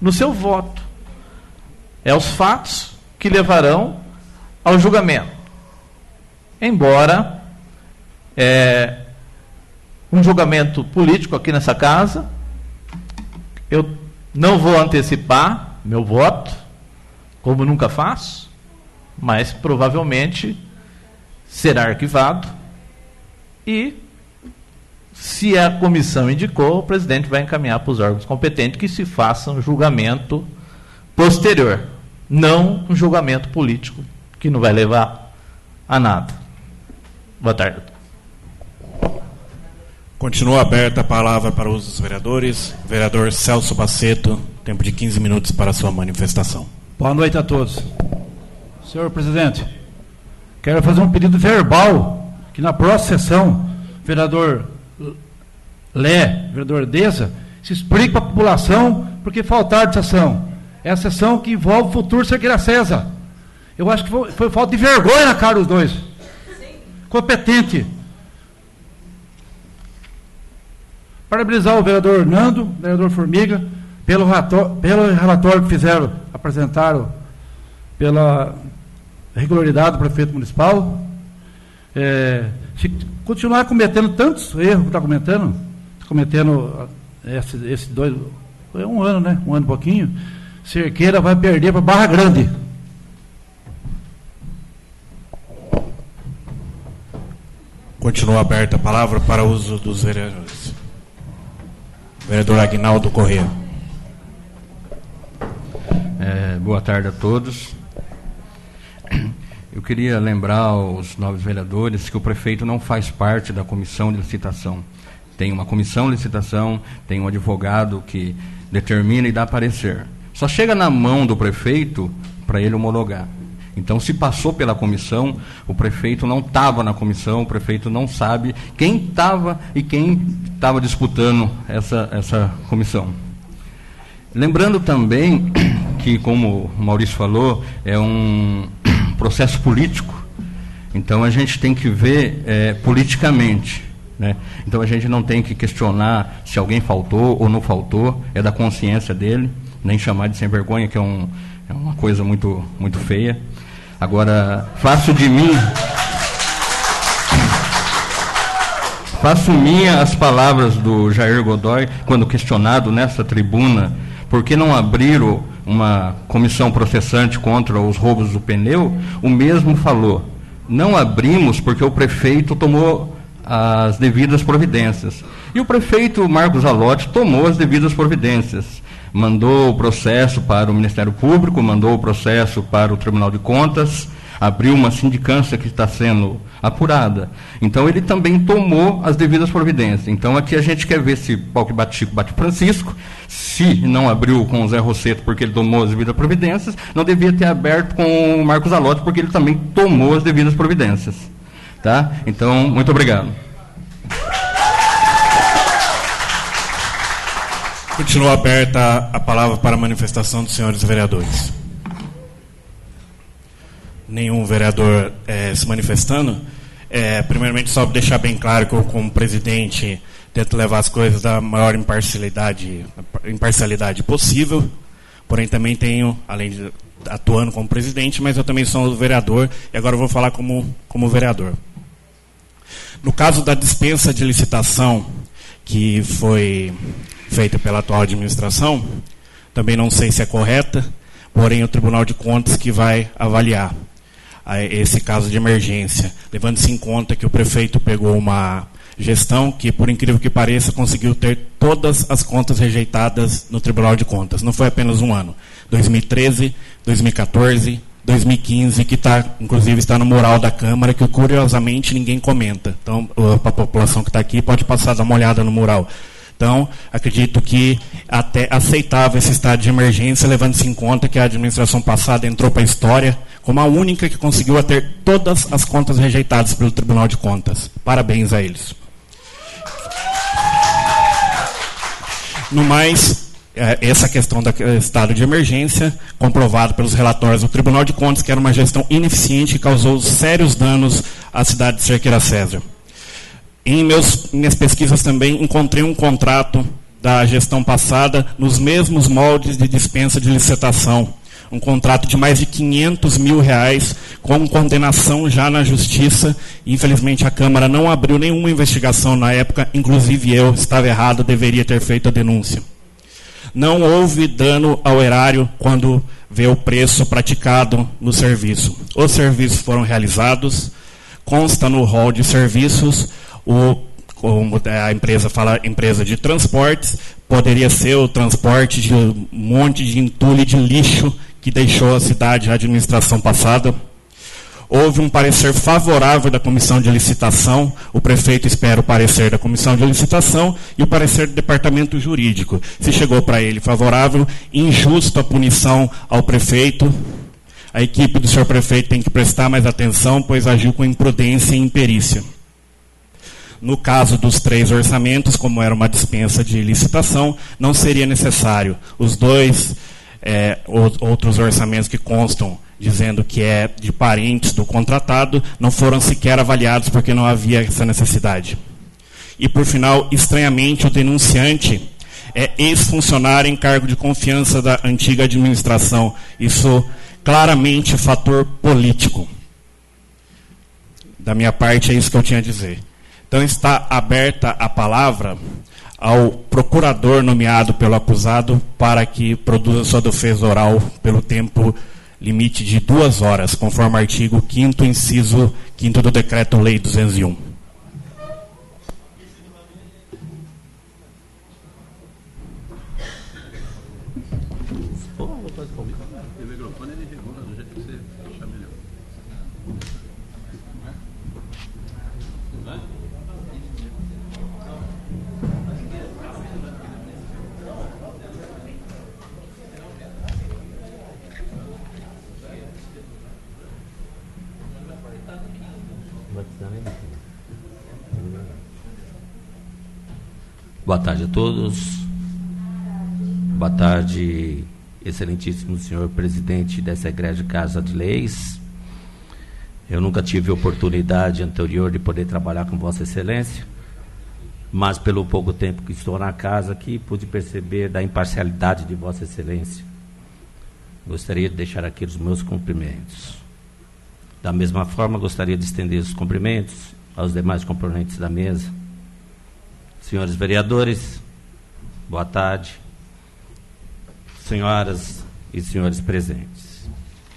no seu voto. É os fatos que levarão ao julgamento. Embora um julgamento político aqui nessa casa, eu não vou antecipar meu voto, como nunca faço, mas provavelmente será arquivado e, se a comissão indicou, o presidente vai encaminhar para os órgãos competentes que se faça um julgamento posterior, não um julgamento político que não vai levar a nada. Boa tarde. Continua aberta a palavra para os vereadores. Vereador Celso Baceto, tempo de 15 minutos para a sua manifestação. Boa noite a todos. Senhor presidente, quero fazer um pedido verbal que na próxima sessão, vereador vereador Deza, se explique para a população porque faltaram de sessão. É a sessão que envolve o futuro Cerqueira César. Eu acho que foi falta de vergonha na cara dos dois. Competente. Parabenizar o vereador Nando, o vereador Formiga, pelo relatório que apresentaram pela regularidade do prefeito municipal. Se continuar cometendo tantos erros que está cometendo esses dois, foi um ano, né? Um ano e pouquinho, Cerqueira vai perder para Barra Grande. Continua aberta a palavra para o uso dos vereadores. Vereador Aguinaldo Corrêa. Boa tarde a todos. Eu queria lembrar aos novos vereadores que o prefeito não faz parte da comissão de licitação. Tem uma comissão de licitação, tem um advogado que determina e dá parecer. Só chega na mão do prefeito para ele homologar. Então, se passou pela comissão, o prefeito não estava na comissão, o prefeito não sabe quem estava e quem estava disputando essa comissão. Lembrando também que, como o Maurício falou, é um processo político, então a gente tem que ver politicamente, né? Então a gente não tem que questionar se alguém faltou ou não faltou, é da consciência dele, nem chamar de sem vergonha, que é uma coisa muito, muito feia. Agora, faço minha as palavras do Jair Godoy, quando questionado nessa tribuna, por que não abriram uma comissão processante contra os roubos do pneu, o mesmo falou, não abrimos porque o prefeito tomou as devidas providências. E o prefeito Marcos Zalotti tomou as devidas providências. Mandou o processo para o Ministério Público, mandou o processo para o Tribunal de Contas, abriu uma sindicância que está sendo apurada. Então, ele também tomou as devidas providências. Então, aqui a gente quer ver se pau que bate Chico, bate Francisco. Se não abriu com o Zé Rosseto porque ele tomou as devidas providências, não devia ter aberto com o Marcos Zalotti porque ele também tomou as devidas providências. Tá? Então, muito obrigado. Continua aberta a palavra para a manifestação dos senhores vereadores. Nenhum vereador se manifestando. Primeiramente, só deixar bem claro que eu, como presidente, tento levar as coisas da maior imparcialidade possível, porém também tenho, além de atuando como presidente, mas eu também sou vereador, e agora eu vou falar como vereador. No caso da dispensa de licitação, que foi feita pela atual administração, também não sei se é correta, porém o Tribunal de Contas que vai avaliar esse caso de emergência, levando-se em conta que o prefeito pegou uma gestão que, por incrível que pareça, conseguiu ter todas as contas rejeitadas no Tribunal de Contas. Não foi apenas um ano. 2013, 2014, 2015, que inclusive está no mural da Câmara, que curiosamente ninguém comenta. Então, a população que está aqui pode passar a dar uma olhada no mural. Então, acredito que até aceitável esse estado de emergência, levando-se em conta que a administração passada entrou para a história como a única que conseguiu ter todas as contas rejeitadas pelo Tribunal de Contas. Parabéns a eles. No mais, essa questão do estado de emergência, comprovado pelos relatórios do Tribunal de Contas, que era uma gestão ineficiente e causou sérios danos à cidade de Cerqueira César. Em minhas pesquisas também encontrei um contrato da gestão passada nos mesmos moldes de dispensa de licitação. Um contrato de mais de R$500 mil, com condenação já na Justiça. Infelizmente, a Câmara não abriu nenhuma investigação na época, inclusive eu estava errado, deveria ter feito a denúncia. Não houve dano ao erário quando vê o preço praticado no serviço. Os serviços foram realizados, consta no rol de serviços como a empresa fala, empresa de transportes, poderia ser o transporte de um monte de entulho de lixo que deixou a cidade, a administração passada. Houve um parecer favorável da comissão de licitação, o prefeito espera o parecer da comissão de licitação e o parecer do departamento jurídico. Se chegou para ele favorável, injusta a punição ao prefeito. A equipe do senhor prefeito tem que prestar mais atenção, pois agiu com imprudência e imperícia. No caso dos 3 orçamentos, como era uma dispensa de licitação, não seria necessário. Os 2 outros orçamentos que constam dizendo que é de parentes do contratado, não foram sequer avaliados porque não havia essa necessidade. E, por final, estranhamente, o denunciante é ex-funcionário em cargo de confiança da antiga administração. Isso claramente é fator político. Da minha parte, é isso que eu tinha a dizer. Então, está aberta a palavra ao procurador nomeado pelo acusado para que produza sua defesa oral pelo tempo limite de 2 horas, conforme o artigo 5º, inciso 5º do Decreto-Lei 201. Boa tarde a todos. Boa tarde, excelentíssimo senhor presidente dessa egrégia Casa de Leis. Eu nunca tive oportunidade anterior de poder trabalhar com Vossa Excelência, mas pelo pouco tempo que estou na casa aqui, pude perceber da imparcialidade de Vossa Excelência. Gostaria de deixar aqui os meus cumprimentos. Da mesma forma, gostaria de estender os cumprimentos aos demais componentes da mesa. Senhores vereadores, boa tarde. Senhoras e senhores presentes,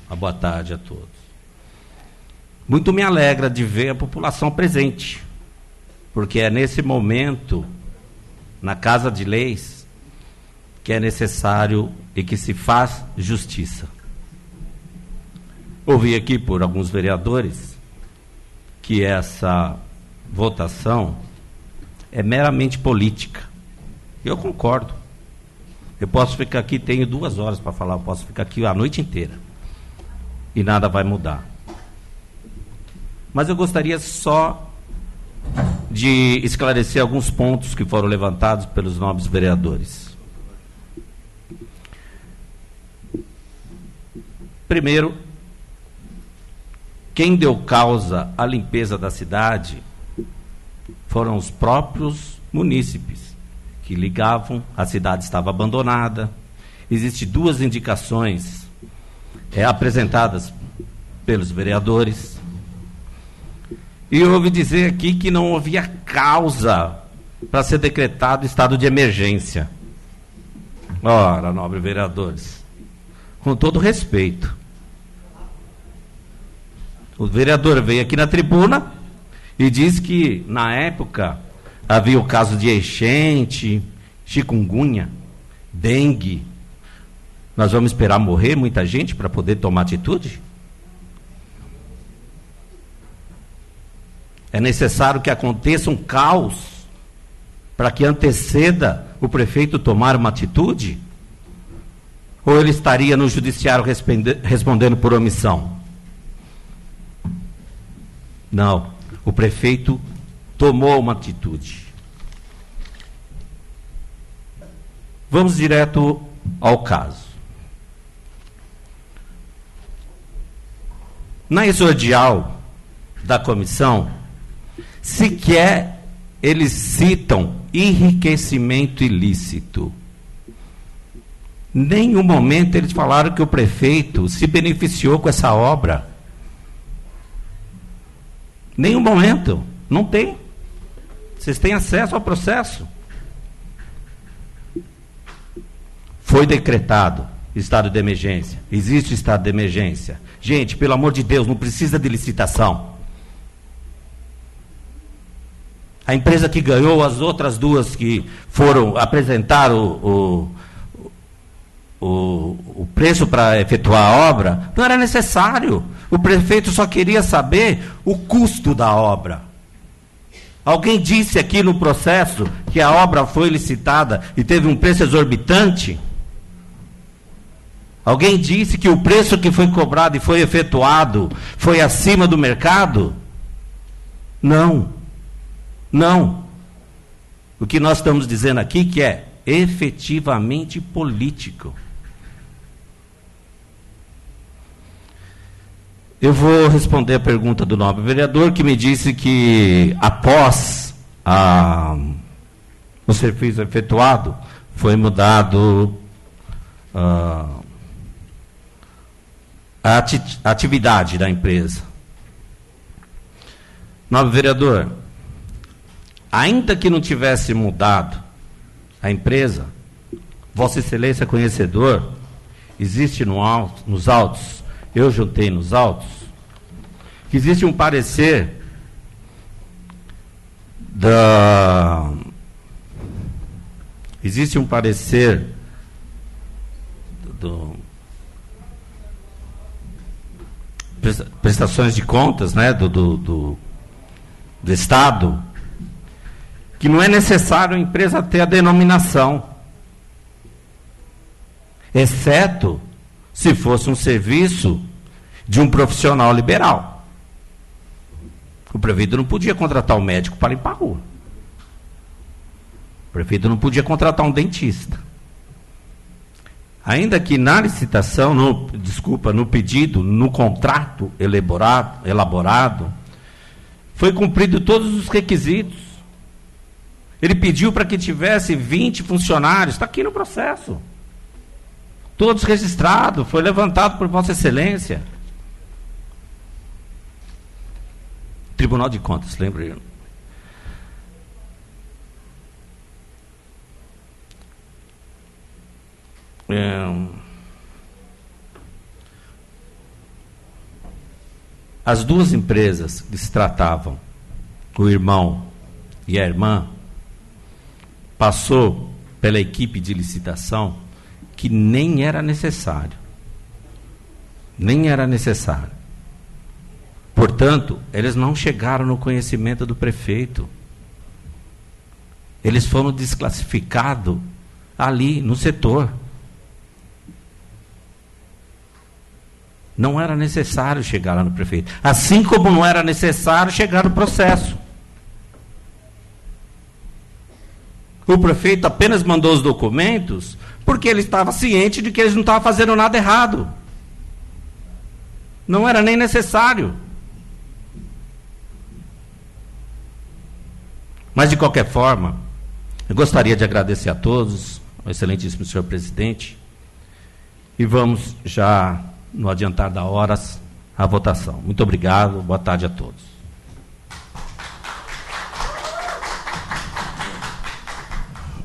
uma boa tarde a todos. Muito me alegra de ver a população presente, porque é nesse momento, na Casa de Leis, que é necessário e que se faz justiça. Ouvi aqui por alguns vereadores que essa votação é meramente política. Eu concordo. Eu posso ficar aqui, tenho 2 horas para falar, eu posso ficar aqui a noite inteira e nada vai mudar. Mas eu gostaria só de esclarecer alguns pontos que foram levantados pelos nobres vereadores. Primeiro, quem deu causa à limpeza da cidade foram os próprios munícipes que ligavam, a cidade estava abandonada. Existem 2 indicações apresentadas pelos vereadores. E eu ouvi dizer aqui que não havia causa para ser decretado estado de emergência. Ora, nobres vereadores, com todo respeito, o vereador veio aqui na tribuna e diz que, na época, havia o caso de enchente, chikungunya, dengue. Nós vamos esperar morrer muita gente para poder tomar atitude? É necessário que aconteça um caos para que anteceda o prefeito tomar uma atitude? Ou ele estaria no judiciário respondendo por omissão? Não. O prefeito tomou uma atitude. Vamos direto ao caso. Na exordial da comissão, sequer eles citam enriquecimento ilícito. Em nenhum momento eles falaram que o prefeito se beneficiou com essa obra. Nenhum momento. Não tem. Vocês têm acesso ao processo. Foi decretado estado de emergência. Existe estado de emergência. Gente, pelo amor de Deus, não precisa de licitação. A empresa que ganhou, as outras duas que foram apresentar o preço para efetuar a obra, não era necessário. O prefeito só queria saber o custo da obra. Alguém disse aqui no processo que a obra foi licitada e teve um preço exorbitante? Alguém disse que o preço que foi cobrado e foi efetuado foi acima do mercado? Não. Não. O que nós estamos dizendo aqui que é efetivamente político. Eu vou responder a pergunta do nobre vereador, que me disse que após o serviço efetuado, foi mudado a atividade da empresa. Nobre vereador, ainda que não tivesse mudado a empresa, Vossa Excelência conhecedor, existe nos autos, eu juntei nos autos, que existe um parecer do prestações de contas, né, do Estado, que não é necessário a empresa ter a denominação, exceto se fosse um serviço de um profissional liberal. O prefeito não podia contratar um médico para limpar a rua. O prefeito não podia contratar um dentista. Ainda que na licitação, no pedido, no contrato elaborado, foi cumprido todos os requisitos. Ele pediu para que tivesse 20 funcionários, está aqui no processo. Todos registrados, foi levantado por Vossa Excelência. Tribunal de Contas, lembra? As duas empresas que se tratavam, o irmão e a irmã, passou pela equipe de licitação que nem era necessário. Nem era necessário. Portanto, eles não chegaram no conhecimento do prefeito. Eles foram desclassificados ali no setor. Não era necessário chegar lá no prefeito. Assim como não era necessário chegar no processo. O prefeito apenas mandou os documentos porque ele estava ciente de que eles não estavam fazendo nada errado. Não era nem necessário. Mas, de qualquer forma, eu gostaria de agradecer a todos, ao excelentíssimo senhor presidente, e vamos já, no adiantar das horas, à votação. Muito obrigado, boa tarde a todos.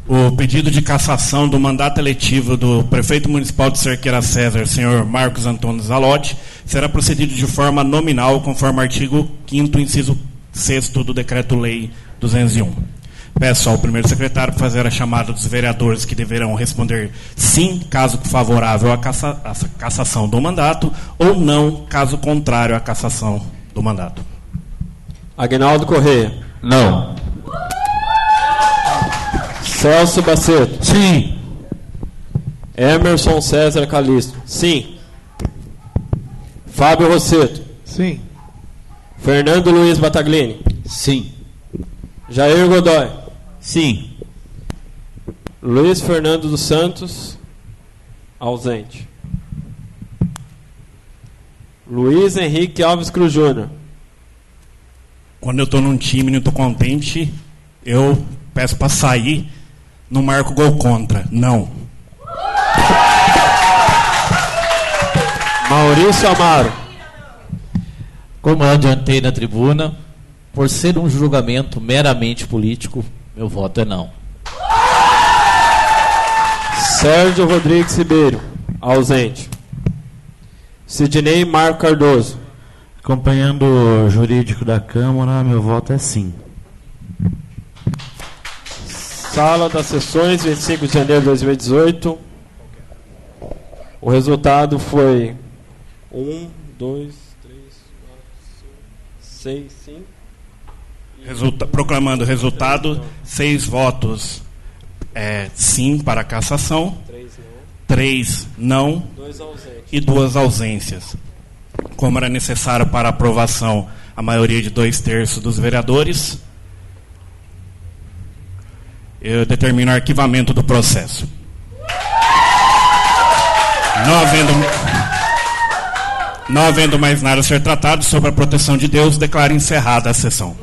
O pedido de cassação do mandato eletivo do prefeito municipal de Cerqueira César, senhor Marcos Antônio Zalotti, será procedido de forma nominal, conforme o artigo 5º, inciso 6º do Decreto-Lei 201. Peço ao primeiro secretário fazer a chamada dos vereadores que deverão responder sim, caso favorável à cassação do mandato, ou não, caso contrário à cassação do mandato. Aguinaldo Corrêa. Não. Celso Baceto. Sim. Emerson César Calixto. Sim. Fábio Rosseto. Sim. Fernando Luiz Bataglini. Sim. Jair Godoy. Sim. Luiz Fernando dos Santos. Ausente. Luiz Henrique Alves Cruz Júnior. Quando eu estou num time e não estou contente, eu peço para sair, não marco gol contra. Não. Maurício Amaro. Como eu adiantei na tribuna, por ser um julgamento meramente político, meu voto é não. Sérgio Rodrigues Ribeiro. Ausente. Sidney Marco Cardoso. Acompanhando o jurídico da Câmara, meu voto é sim. Sala das Sessões, 25 de janeiro de 2018. O resultado foi 1, 2, 3, 4, 5, 6, 5. Proclamando o resultado, 6 votos sim para a cassação, 3 não e 2 ausências. Como era necessário para aprovação a maioria de 2/3 dos vereadores, eu determino o arquivamento do processo. Não havendo mais nada a ser tratado sobre a proteção de Deus, declaro encerrada a sessão.